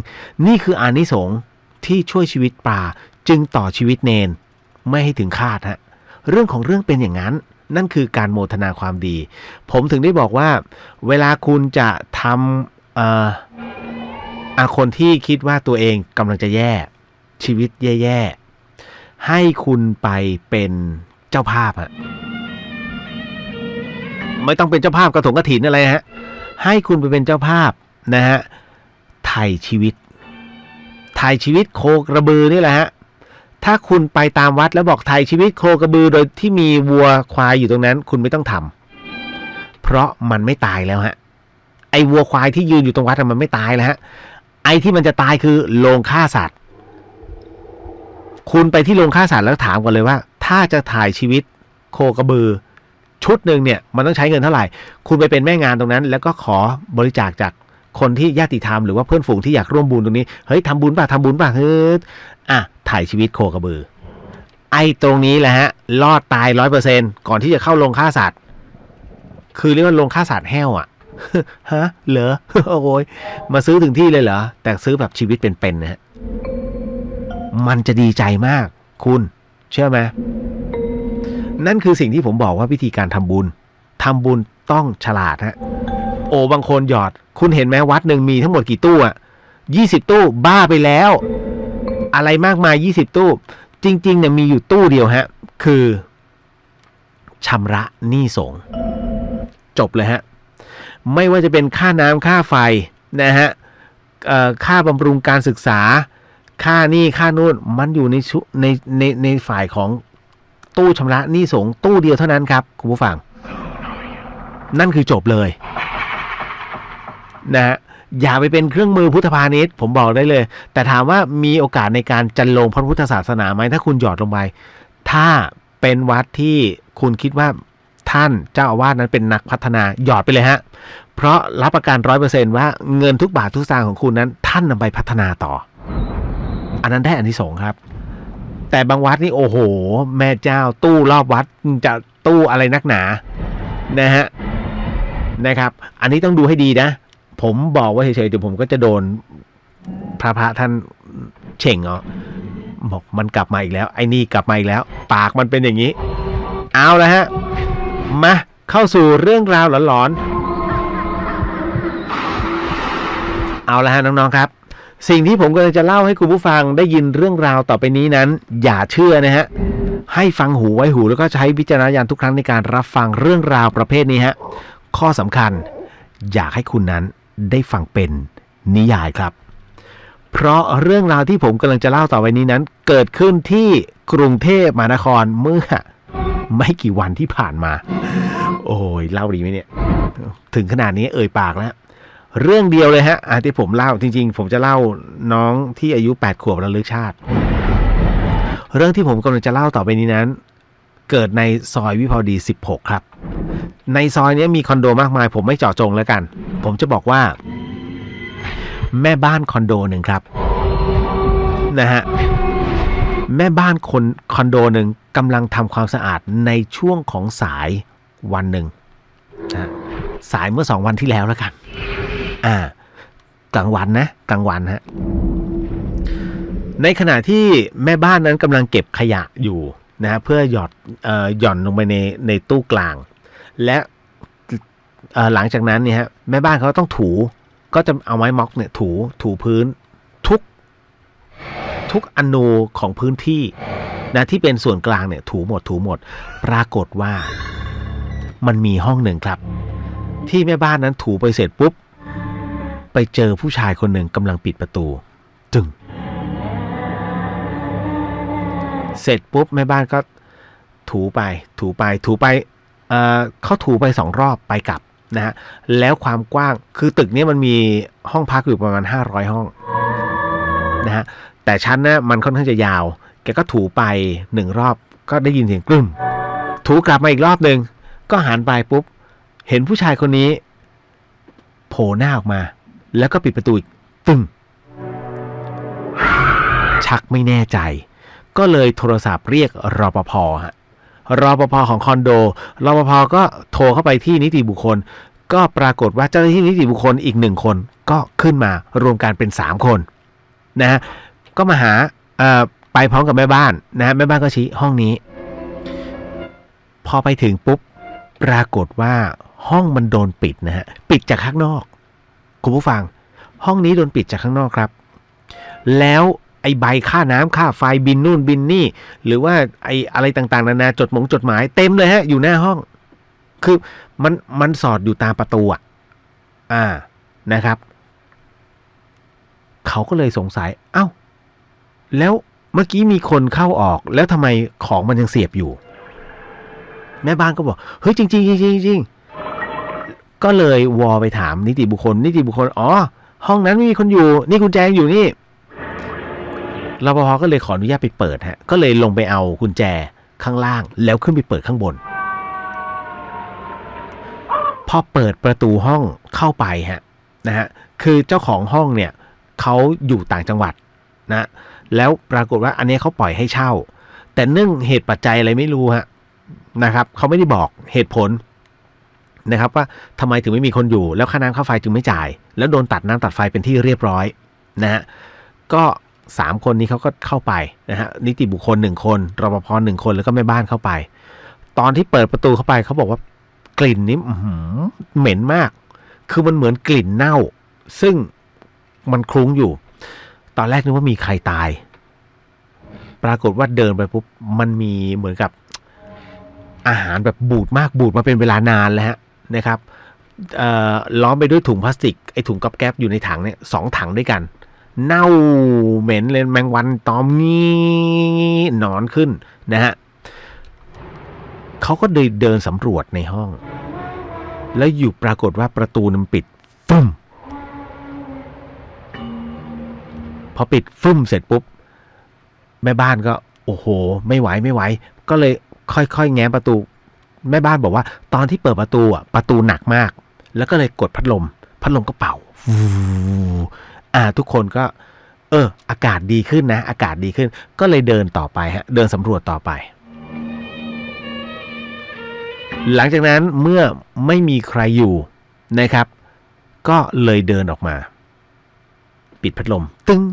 นี่คืออานิสงส์ที่ช่วยชีวิตปลาจึงต่อชีวิตเนนไม่ให้ถึงคาดฮะเรื่องของเรื่องเป็นอย่างนั้นนั่นคือการโมทนาความดีผมถึงได้บอกว่าเวลาคุณจะทำคนที่คิดว่าตัวเองกำลังจะแย่ชีวิตแย่ๆให้คุณไปเป็นเจ้าภาพฮะไม่ต้องเป็นเจ้าภาพกระถงกระถินอะไรฮะให้คุณไปเป็นเจ้าภาพนะฮะไถ่ชีวิตโคกระบือนี่แหละฮะ ถ้าคุณไปตามวัดแล้วบอกถ่ายชีวิตโคกระบือโดยที่มีวัวควายอยู่ตรงนั้นคุณไม่ต้องทำเพราะมันไม่ตายแล้วฮะไอ้วัวควายที่ยืนอยู่ตรงวัดมันไม่ตายแล้วฮะไอ้ที่มันจะตายคือโรงฆ่าสัตว์คุณไปที่โรงฆ่าสัตว์แล้วถามก่อนเลยว่าถ้าจะถ่ายชีวิตโคกระบือชุดหนึ่งเนี่ยมันต้องใช้เงินเท่าไหร่คุณไปเป็นแม่งานตรงนั้นแล้วก็ขอบริจาคจากคนที่ญาติธรรมหรือว่าเพื่อนฝูงที่อยากร่วมบุญตรงนี้เฮ้ยทำบุญป่ะเฮ้ยถ่ายชีวิตโคกระบือไอ้ตรงนี้แหละฮะรอดตาย 100% ก่อนที่จะเข้าโรงฆ่าสัตว์คือเรียกว่าโรงฆ่าสัตว์แห้วอ่ะ ฮะเหรอ โอ้ยมาซื้อถึงที่เลยเหรอแต่ซื้อแบบชีวิตเป็นๆนะฮะมันจะดีใจมากคุณเชื่อไหมนั่นคือสิ่งที่ผมบอกว่าวิธีการทำบุญต้องฉลาดฮะโอ้บางคนหยอดคุณเห็นไหมวัดหนึ่งมีทั้งหมดกี่ตู้20 ตู้บ้าไปแล้วอะไรมากมาย20 ตู้จริงๆเนี่ยมีอยู่ตู้เดียวฮะคือชำระหนี้สงฆ์จบเลยฮะไม่ว่าจะเป็นค่าน้ำค่าไฟนะฮะค่าบำรุงการศึกษาค่านี่ค่านู่นมันอยู่ในฝ่ายของตู้ชำระหนี้สงฆ์ตู้เดียวเท่านั้นครับคุณผู้ฟังนั่นคือจบเลยนะฮะอย่าไปเป็นเครื่องมือพุทธพาณิชย์ผมบอกได้เลยแต่ถามว่ามีโอกาสในการจันลงพระพุทธศาสนาไหมถ้าคุณหยอดลงไปถ้าเป็นวัดที่คุณคิดว่าท่านเจ้าอาวาสนั้นเป็นนักพัฒนาหยอดไปเลยฮะเพราะรับประกัน 100% ว่าเงินทุกบาททุกสตางค์ของคุณนั้นท่านนำไปพัฒนาต่ออันนั้นได้อานิสงส์ครับแต่บางวัดนี่โอ้โหแม่เจ้าตู้รอบวัดจะตู้อะไรนักหนานะครับอันนี้ต้องดูให้ดีนะผมบอกว่าเฉยๆเดี๋ยวผมก็จะโดนพระท่านเฉ่งบอกมันกลับมาอีกแล้วไอ้นี่กลับมาอีกแล้วปากมันเป็นอย่างนี้เอาละฮะมาเข้าสู่เรื่องราวหลอนๆเอาละฮะน้องๆครับสิ่งที่ผมกำลังจะเล่าให้คุณผู้ฟังได้ยินเรื่องราวต่อไปนี้นั้นอย่าเชื่อนะฮะให้ฟังหูไว้หูแล้วก็ใช้วิจารณญาณทุกครั้งในการรับฟังเรื่องราวประเภทนี้ฮะข้อสำคัญอยากให้คุณนั้นได้ฟังเป็นนิยายครับเพราะเรื่องราวที่ผมกำลังจะเล่าต่อไปนี้นั้นเกิดขึ้นที่กรุงเทพมหานครเมื่อไม่กี่วันที่ผ่านมาโอ้ยเล่าดีไหมเนี่ยถึงขนาดนี้เอ่ยปากแล้วเรื่องเดียวเลยฮะที่ผมเล่าจริงๆผมจะเล่าน้องที่อายุ8 ขวบระลึกชาติเรื่องที่ผมกำลังจะเล่าต่อไปนี้นั้นเกิดในซอยวิภาวดี16ครับในซอยนี้มีคอนโดมากมายผมไม่เจาะจงแล้วกันผมจะบอกว่าแม่บ้านคอนโดหนึ่งครับนะฮะแม่บ้านคอนโดหนึ่งกำลังทำความสะอาดในช่วงของสายวันหนึ่งนะสายเมื่อ2 วันที่แล้วแล้วกันกลางวันฮะในขณะที่แม่บ้านนั้นกำลังเก็บขยะอยู่นะฮะเพื่อหย่อนลงไปในตู้กลางและหลังจากนั้นเนี่ยฮะแม่บ้านเขาต้องถูก็จะเอาไม้ม็อกเนี่ยถูพื้นทุกอนูของพื้นที่นะที่เป็นส่วนกลางเนี่ยถูหมดปรากฏว่ามันมีห้องหนึ่งครับที่แม่บ้านนั้นถูไปเสร็จปุ๊บไปเจอผู้ชายคนหนึ่งกำลังปิดประตูจึงเสร็จปุ๊บแม่บ้านก็ถูไปเขาถูไป2 รอบไปกลับนะฮะแล้วความกว้างคือตึกนี้มันมีห้องพักอยู่ประมาณ500 ห้องนะฮะแต่ชั้นนะมันค่อนข้างจะยาวแกก็ถูไป1 รอบก็ได้ยินเสียงกรึ้มถูกลับมาอีกรอบนึงก็หันไปปุ๊บเห็นผู้ชายคนนี้โผล่หน้าออกมาแล้วก็ปิดประตูอีกตึ้งชักไม่แน่ใจก็เลยโทรศัพท์เรียกรปภฮะรปภของคอนโดรปภก็โทรเข้าไปที่นิติบุคคลก็ปรากฏว่าเจ้าหน้าที่นิติบุคคลอีก1 คนก็ขึ้นมารวมกันเป็น3 คนนะฮะก็มาหาไปพร้อมกับแม่บ้านนะฮะแม่บ้านก็ชี้ห้องนี้พอไปถึงปุ๊บปรากฏว่าห้องมันโดนปิดนะฮะปิดจากข้างนอกคุณผู้ฟังห้องนี้โดนปิดจากข้างนอกครับแล้วไอ้ใบค่าน้ำค่าไฟบินนู่นบินนี่หรือว่าไอ้อะไรต่างๆนานาจดหมายเต็มเลยฮะอยู่หน้าห้องคือมันสอดอยู่ตามประตูนะครับเขาก็เลยสงสัยเอ้าแล้ว เมื่อกี้มีคนเข้าออกแล้วทำไมของมันยังเสียบอยู่แม่บ้านก็บอกเฮ้ยจริงจริงจริงจริงก็เลยวอไปถามนิติบุคคลอ๋อห้องนั้นไม่มีคนอยู่นี่กุญแจอยู่นี่รปภก็เลยขออนุญาตไปเปิดฮะก็เลยลงไปเอากุญแจข้างล่างแล้วขึ้นไปเปิดข้างบนพอเปิดประตูห้องเข้าไปฮะนะฮะคือเจ้าของห้องเนี่ยเขาอยู่ต่างจังหวัดนะแล้วปรากฏว่าอันนี้เขาปล่อยให้เช่าแต่เนื่องเหตุปัจจัยอะไรไม่รู้ฮะนะครับเขาไม่ได้บอกเหตุผลนะครับว่าทำไมถึงไม่มีคนอยู่แล้วค่าน้ำค่าไฟจึงไม่จ่ายแล้วโดนตัดน้ำตัดไฟเป็นที่เรียบร้อยนะฮะก็3คนนี้เขาก็เข้าไปนะฮะนิติบุคคล1คนรปภ1คนแล้วก็แม่บ้านเข้าไปตอนที่เปิดประตูเข้าไปเขาบอกว่ากลิ่นนี้เหม็นมากคือมันเหมือนกลิ่นเน่าซึ่งมันคลุ้งอยู่ตอนแรกนึกว่ามีใครตายปรากฏว่าเดินไปปุ๊บมันมีเหมือนกับอาหารแบบบูดมาเป็นเวลานานแล้วฮะนะครับล้อมไปด้วยถุงพลาสติกไอ้ถุงก๊อบแก๊บอยู่ในถังเนี่ย2 ถังด้วยกันเน่าเหม็นเลยแมงวันตอมงี้หนอนขึ้นนะฮะเขาก็เดินสำรวจในห้องแล้วอยู่ปรากฏว่าประตูมันปิดฟึ่มพอปิดฟึ่มเสร็จปุ๊บแม่บ้านก็โอ้โหไม่ไหวก็เลยค่อยๆแง้มประตูแม่บ้านบอกว่าตอนที่เปิดประตูประตูหนักมากแล้วก็เลยกดพัดลมก็เป่าทุกคนก็อากาศดีขึ้นนะอากาศดีขึ้นก็เลยเดินต่อไปฮะเดินสำรวจต่อไปหลังจากนั้นเมื่อไม่มีใครอยู่นะครับก็เลยเดินออกมาปิดพัดลมตึ้ง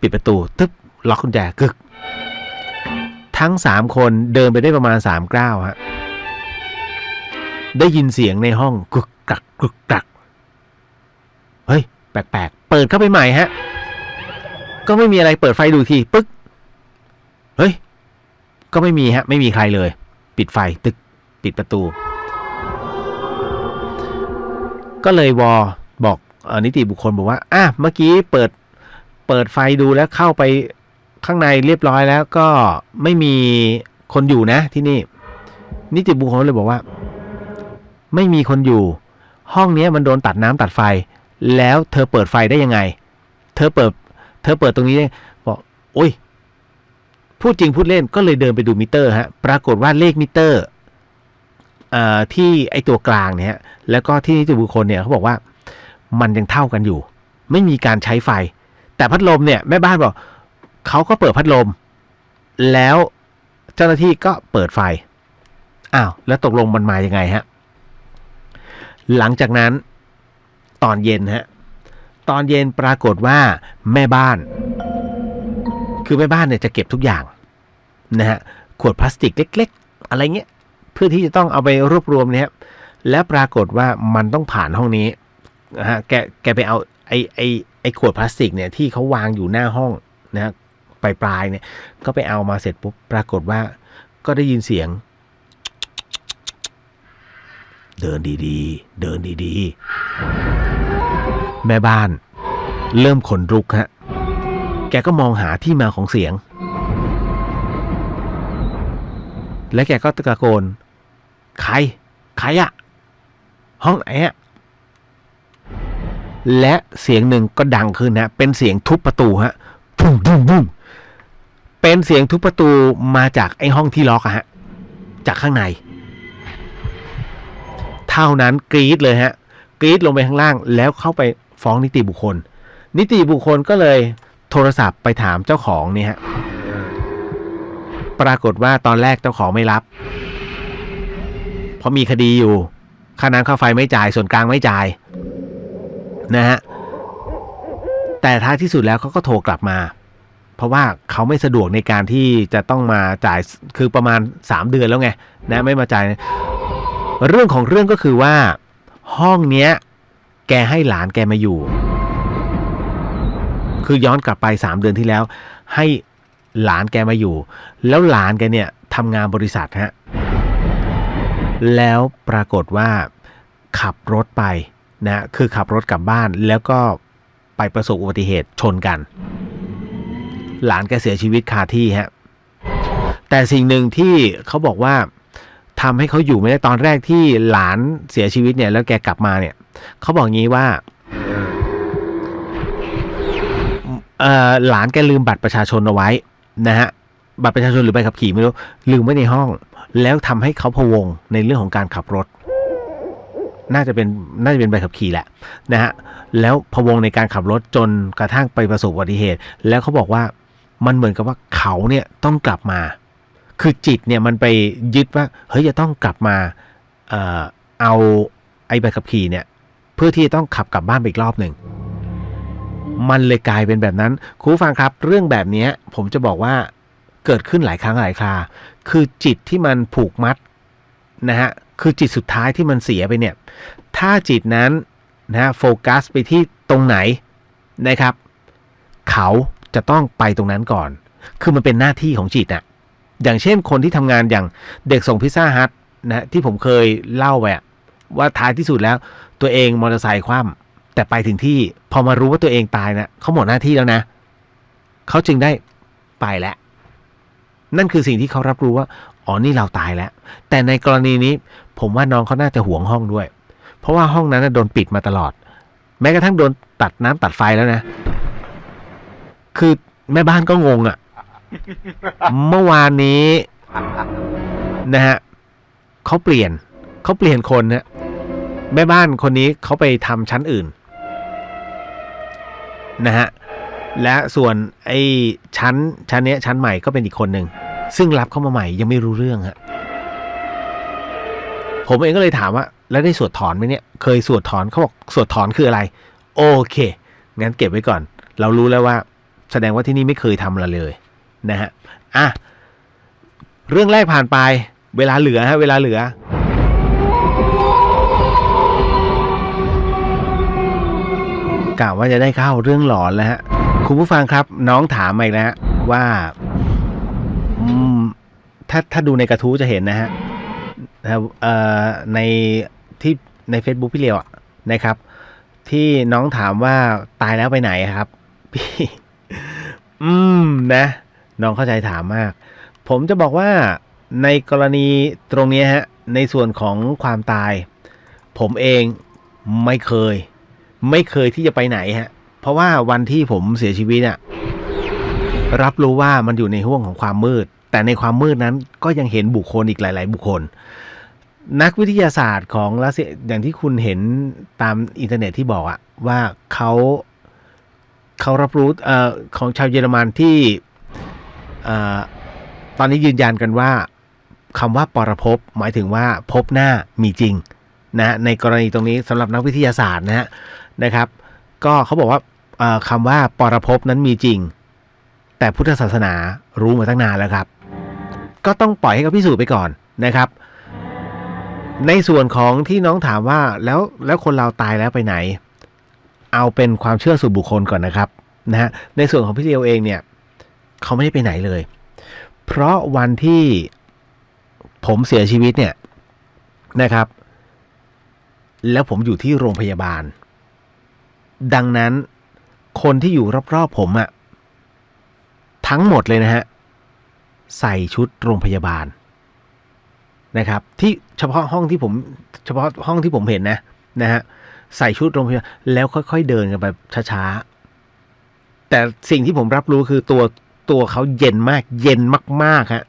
ปิดประตูตึ๊บล็อกกุญแจกึกทั้ง3คนเดินไปได้ประมาณ3 ก้าวฮะได้ยินเสียงในห้องกึกกักเฮ้ยแปลกๆเปิดเข้าไปใหม่ฮะก็ไม่มีอะไรเปิดไฟดูทีปึ๊กเฮ้ยก็ไม่มีฮะไม่มีใครเลยปิดไฟตึกปิดประตูก็เลยวอบอกนิติบุคคลบอกว่าเมื่อกี้เปิดไฟดูแล้วเข้าไปข้างในเรียบร้อยแล้วก็ไม่มีคนอยู่นะที่นี่นิติบุคคลเลยบอกว่าไม่มีคนอยู่ห้องนี้มันโดนตัดน้ำตัดไฟแล้วเธอเปิดไฟได้ยังไงเธอเปิดตรงนี้บอกโอ้ยพูดจริงพูดเล่นก็เลยเดินไปดูมิเตอร์ฮะปรากฏว่าเลขมิเตอร์ที่ไอตัวกลางเนี่ยแล้วก็ที่นิติบุคคลเนี่ยเขาบอกว่ามันยังเท่ากันอยู่ไม่มีการใช้ไฟแต่พัดลมเนี่ยแม่บ้านบอกเขาก็เปิดพัดลมแล้วเจ้าหน้าที่ก็เปิดไฟแล้วตกลงมันมายังไงฮะหลังจากนั้นตอนเย็นฮะตอนเย็นปรากฏว่าแม่บ้านเนี่ยจะเก็บทุกอย่างนะฮะขวดพลาสติกเล็กๆอะไรเงี้ยเพื่อที่จะต้องเอาไปรวบรวมเนี่ยและปรากฏว่ามันต้องผ่านห้องนี้นะฮะแกไปเอาไอ้ขวดพลาสติกเนี่ยที่เขาวางอยู่หน้าห้องนะฮะปลายเนี่ยก็ไปเอามาเสร็จปุ๊บปรากฏว่าก็ได้ยินเสียงเดินดีแม่บ้านเริ่มขนลุกฮะแกก็มองหาที่มาของเสียงและแกก็ตะโกนใครอะห้องไหนอะและเสียงหนึ่งก็ดังขึ้นนะเป็นเสียงทุบประตูฮะบุ้มเป็นเสียงทุบประตูมาจากไอ้ห้องที่ล็อกฮะจากข้างในเท่านั้นกรี๊ดเลยฮะกรี๊ดลงไปข้างล่างแล้วเข้าไปฟ้องนิติบุคคลก็เลยโทรศัพท์ไปถามเจ้าของเนี่ยฮะปรากฏว่าตอนแรกเจ้าของไม่รับเพราะมีคดีอยู่ค่าน้ำค่าไฟไม่จ่ายส่วนกลางไม่จ่ายนะฮะแต่ท้ายที่สุดแล้วเขาก็โทรกลับมาเพราะว่าเขาไม่สะดวกในการที่จะต้องมาจ่ายคือประมาณ3 เดือนแล้วไงนะไม่มาจ่ายเรื่องของเรื่องก็คือว่าห้องเนี้ยแกให้หลานแกมาอยู่คือย้อนกลับไป3 เดือนที่แล้วให้หลานแกมาอยู่แล้วหลานแกเนี่ยทำงานบริษัทฮะแล้วปรากฏว่าขับรถไปนะคือขับรถกลับบ้านแล้วก็ไปประสบอุบัติเหตุชนกัน หลานแกเสียชีวิตคาที่ฮะแต่สิ่งหนึ่งที่เขาบอกว่าทำให้เขาอยู่ไม่ได้ตอนแรกที่หลานเสียชีวิตเนี่ยแล้วแกกลับมาเนี่ยเขาบอกงี้ว่าหลานแกลืมบัตรประชาชนเอาไว้นะฮะบัตรประชาชนหรือใบขับขี่ไม่รู้ลืมไว้ในห้องแล้วทำให้เขาพะวงในเรื่องของการขับรถน่าจะเป็นใบขับขี่แหละนะฮะแล้วพะวงในการขับรถจนกระทั่งไปประสบอุบัติเหตุแล้วเขาบอกว่ามันเหมือนกับว่าเขาเนี่ยต้องกลับมาคือจิตเนี่ยมันไปยึดว่าเฮ้ยจะต้องกลับมาเอาไอ้ใบขับขี่เนี่ยเพื่อที่จะต้องขับกลับบ้านไปอีกรอบหนึ่งมันเลยกลายเป็นแบบนั้นคุณผู้ฟังครับเรื่องแบบนี้ผมจะบอกว่าเกิดขึ้นหลายครั้งหลายคราคือจิตที่มันผูกมัดนะฮะคือจิตสุดท้ายที่มันเสียไปเนี่ยถ้าจิตนั้นนะโฟกัสไปที่ตรงไหนนะครับเขาจะต้องไปตรงนั้นก่อนคือมันเป็นหน้าที่ของจิตอะอย่างเช่นคนที่ทำงานอย่างเด็กส่งพิซซ่าฮัทนะที่ผมเคยเล่าไปว่าท้ายที่สุดแล้วตัวเองมอเตอร์ไซค์คว่ำแต่ไปถึงที่พอมารู้ว่าตัวเองตายนะเขาหมดหน้าที่แล้วนะเขาจึงได้ไปแล้วนั่นคือสิ่งที่เขารับรู้ว่าอ๋อนี่เราตายแล้วแต่ในกรณีนี้ผมว่าน้องเขาน่าจะหวงห้องด้วยเพราะว่าห้องนั้นโดนปิดมาตลอดแม้กระทั่งโดนตัดน้ำตัดไฟแล้วนะคือแม่บ้านก็งงอ่ะ เมื่อวานนี้นะฮะเขาเปลี่ยนคนนะแม่บ้านคนนี้เขาไปทำชั้นอื่นนะฮะและส่วนไอ้ชั้นนี้ชั้นใหม่ก็เป็นอีกคนหนึ่งซึ่งรับเข้ามาใหม่ยังไม่รู้เรื่องฮะผมเองก็เลยถามว่าแล้วได้สวดถอนไหมเนี่ยเคยสวดถอนเขาบอกสวดถอนคืออะไรโอเคงั้นเก็บไว้ก่อนเรารู้แล้วว่าแสดงว่าที่นี่ไม่เคยทำอะไรเลยนะฮะอ่ะเรื่องแรกผ่านไปเวลาเหลือกะว่าจะได้เข้าเรื่องหลอนแล้วฮะคุณผู้ฟังครับน้องถามมาอีกแล้วว่าถ้าดูในกระทู้จะเห็นนะฮะในใน Facebook พี่เลียวนะครับที่น้องถามว่าตายแล้วไปไหนครับพี่นะน้องเข้าใจถามมากผมจะบอกว่าในกรณีตรงนี้ฮะในส่วนของความตายผมเองไม่เคยที่จะไปไหนฮะเพราะว่าวันที่ผมเสียชีวิตเนี่ยรับรู้ว่ามันอยู่ในห้วงของความมืดแต่ในความมืดนั้นก็ยังเห็นบุคคลอีกหลายๆบุคคลนักวิทยาศาสตร์ของรัสเซียอย่างที่คุณเห็นตามอินเทอร์เน็ตที่บอกอะว่าเขารับรู้ของชาวเยอรมันที่ตอนนี้ยืนยันกันว่าคำว่าปรภพหมายถึงว่าภพหน้ามีจริงนะในกรณีตรงนี้สำหรับนักวิทยาศาสตร์นะครับก็เขาบอกว่าคำว่าปรภพนั้นมีจริงแต่พุทธศาสนารู้มาตั้งนานแล้วครับก็ต้องปล่อยให้เขาพิสูจน์ไปก่อนนะครับในส่วนของที่น้องถามว่าแล้วคนเราตายแล้วไปไหนเอาเป็นความเชื่อส่วนบุคคลก่อนนะครับนะฮะในส่วนของพี่เลียวเองเนี่ยเขาไม่ได้ไปไหนเลยเพราะวันที่ผมเสียชีวิตเนี่ยนะครับแล้วผมอยู่ที่โรงพยาบาลดังนั้นคนที่อยู่รอบๆผมอะทั้งหมดเลยนะฮะใส่ชุดโรงพยาบาลนะครับที่เฉพาะห้องที่ผมเห็นนะฮะใส่ชุดโรงพยาบาลแล้วค่อยๆเดินกันไปช้าๆแต่สิ่งที่ผมรับรู้คือตัวเขาเย็นมากเย็นมากๆฮะ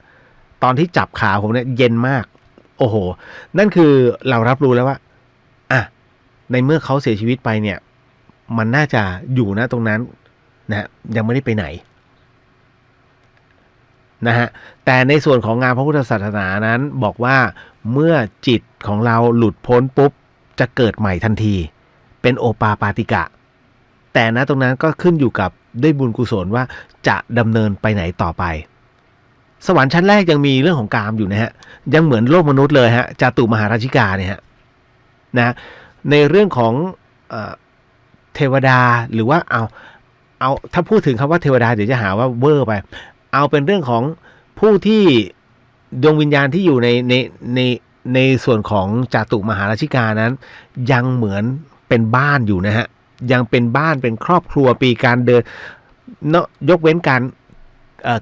ตอนที่จับขาผมเนี่ยเย็นมากโอ้โหนั่นคือเรารับรู้แล้วว่าในเมื่อเขาเสียชีวิตไปเนี่ยมันน่าจะอยู่นะตรงนั้นนะยังไม่ได้ไปไหนนะฮะแต่ในส่วนของงานพระพุทธศาสนานั้นบอกว่าเมื่อจิตของเราหลุดพ้นปุ๊บจะเกิดใหม่ทันทีเป็นโอปาปาติกะแต่นะตรงนั้นก็ขึ้นอยู่กับด้วยบุญกุศลว่าจะดำเนินไปไหนต่อไปสวรรค์ชั้นแรกยังมีเรื่องของกามอยู่นะฮะยังเหมือนโลกมนุษย์เลยฮะจาตุมหาราชิกาเนี่ยฮะนะในเรื่องของเทวดาหรือว่าเอาถ้าพูดถึงคำว่าเทวดาเดี๋ยวจะหาว่าเวอร์ไปเอาเป็นเรื่องของผู้ที่ดวงวิญญาณที่อยู่ในส่วนของจาตุมหาราชิกานั้นยังเหมือนเป็นบ้านอยู่นะฮะยังเป็นบ้านเป็นครอบครัวปีการเดินเนาะยกเว้นการ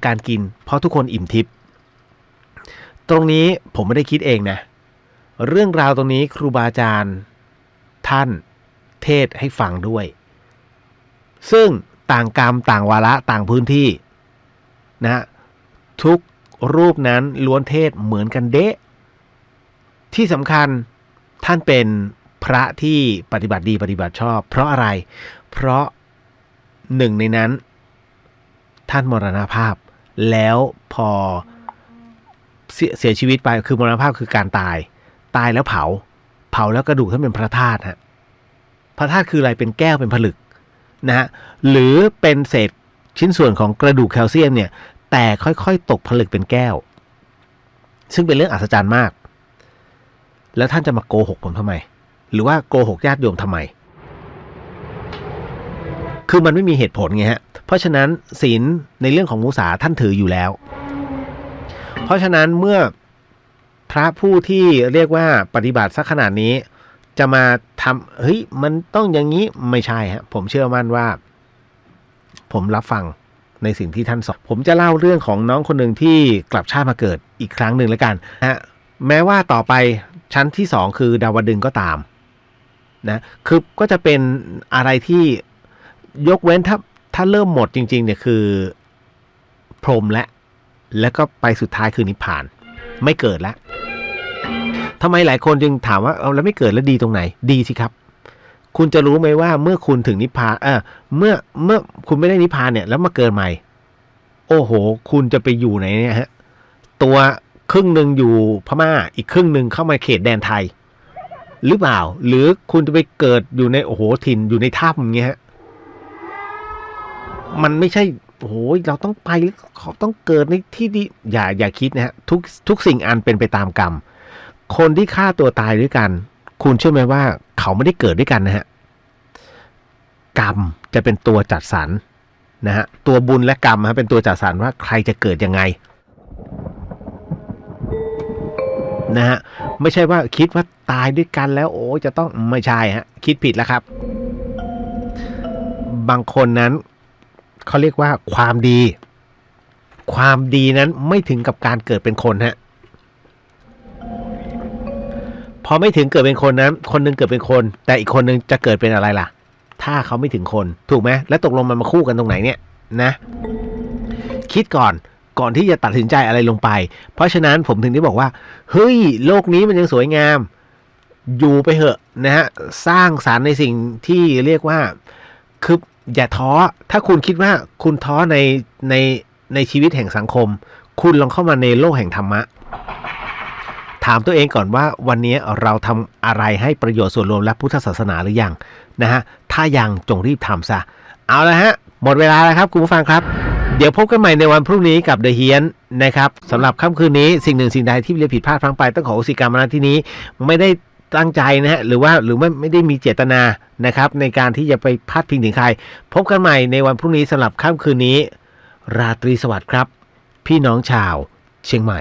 การกินเพราะทุกคนอิ่มทิพย์ตรงนี้ผมไม่ได้คิดเองนะเรื่องราวตรงนี้ครูบาอาจารย์ท่านเทศให้ฟังด้วยซึ่งต่างกรรมต่างวาระต่างพื้นที่นะทุกรูปนั้นล้วนเทศเหมือนกันเดะที่สำคัญท่านเป็นพระที่ปฏิบัติดีปฏิบัติชอบเพราะอะไรเพราะหนึ่งในนั้นท่านมรณภาพแล้วพอเสียชีวิตไปคือมรณภาพคือการตายแล้วเผาแล้วกระดูกท่านเป็นพระธาตุฮะพระธาตุคืออะไรเป็นแก้วเป็นผลึกนะฮะหรือเป็นเศษชิ้นส่วนของกระดูกแคลเซียมเนี่ยแต่ค่อยๆตกผลึกเป็นแก้วซึ่งเป็นเรื่องอัศจรรย์มากแล้วท่านจะมาโกหกผมทำไมหรือว่าโกหกญาติโยมทำไมคือมันไม่มีเหตุผลไงฮะเพราะฉะนั้นศีลในเรื่องของมุสาท่านถืออยู่แล้วเพราะฉะนั้นเมื่อพระผู้ที่เรียกว่าปฏิบัติสักขนาดนี้จะมาทำเฮ้ยมันต้องอย่างนี้ไม่ใช่ฮะผมเชื่อมั่นว่าผมรับฟังในสิ่งที่ท่านสอนผมจะเล่าเรื่องของน้องคนหนึ่งที่กลับชาติมาเกิดอีกครั้งหนึ่งแล้วกันฮะแม้ว่าต่อไปชั้นที่2คือดาวดึงส์ก็ตามนะคือก็จะเป็นอะไรที่ยกเว้นถ้าเริ่มหมดจริงๆเนี่ยคือพรหมแล้วก็ไปสุดท้ายคือนิพพานไม่เกิดแล้วทำไมหลายคนจึงถามว่าเอาแล้วไม่เกิดแล้วดีตรงไหนดีสิครับคุณจะรู้ไหมว่าเมื่อคุณถึงนิพพานเมื่อคุณไม่ได้นิพพานเนี่ยแล้วมาเกิดใหม่โอ้โหคุณจะไปอยู่ไหนเนี่ยฮะตัวครึ่งหนึ่งอยู่พม่าอีกครึ่งหนึ่งเข้ามาเขตแดนไทยหรือเปล่าหรือคุณจะไปเกิดอยู่ในโอ้โหถิ่นอยู่ในถ้ำอย่างเงี้ยฮะมันไม่ใช่โอ้โหเราต้องไปต้องเกิดในที่ดีอย่าคิดนะฮะทุกสิ่งอันเป็นไปตามกรรมคนที่ฆ่าตัวตายด้วยกันคุณเชื่อไหมว่าเขาไม่ได้เกิดด้วยกันนะฮะกรรมจะเป็นตัวจัดสรรนะฮะตัวบุญและกรรมเป็นตัวจัดสรรว่าใครจะเกิดยังไงนะฮะไม่ใช่ว่าคิดว่าตายด้วยกันแล้วโอ้จะต้องไม่ใช่ฮะคิดผิดแล้วครับบางคนนั้นเขาเรียกว่าความดีนั้นไม่ถึงกับการเกิดเป็นคนฮะพอไม่ถึงเกิดเป็นคนนั้นคนนึงเกิดเป็นคนแต่อีกคนนึงจะเกิดเป็นอะไรล่ะถ้าเขาไม่ถึงคนถูกไหมแล้วตกลงมันมาคู่กันตรงไหนเนี่ยนะคิดก่อนที่จะตัดสินใจอะไรลงไปเพราะฉะนั้นผมถึงได้บอกว่าเฮ้ยโลกนี้มันยังสวยงามอยู่ไปเหอะนะฮะสร้างสรรค์ในสิ่งที่เรียกว่าคืออย่าท้อถ้าคุณคิดว่าคุณท้อในชีวิตแห่งสังคมคุณลองเข้ามาในโลกแห่งธรรมะถามตัวเองก่อนว่าวันนี้เราทำอะไรให้ประโยชน์ส่วนรวมและพุทธศาสนาหรือยังนะฮะถ้ายังจงรีบทำซะเอาละฮะหมดเวลาแล้วครับคุณผู้ฟังครับเดี๋ยวพบกันใหม่ในวันพรุ่งนี้กับเดอะเฮียนนะครับสำหรับค่ำคืนนี้สิ่งหนึ่งสิ่งใดที่เรียนผิดพลาดพลั้งไปต้องขออโหสิกรรมณที่นี้ไม่ได้ตั้งใจนะฮะหรือไม่ได้มีเจตนานะครับในการที่จะไปพาดพิงถึงใครพบกันใหม่ในวันพรุ่งนี้สำหรับค่ำคืนนี้ราตรีสวัสดิ์ครับพี่น้องชาวเชียงใหม่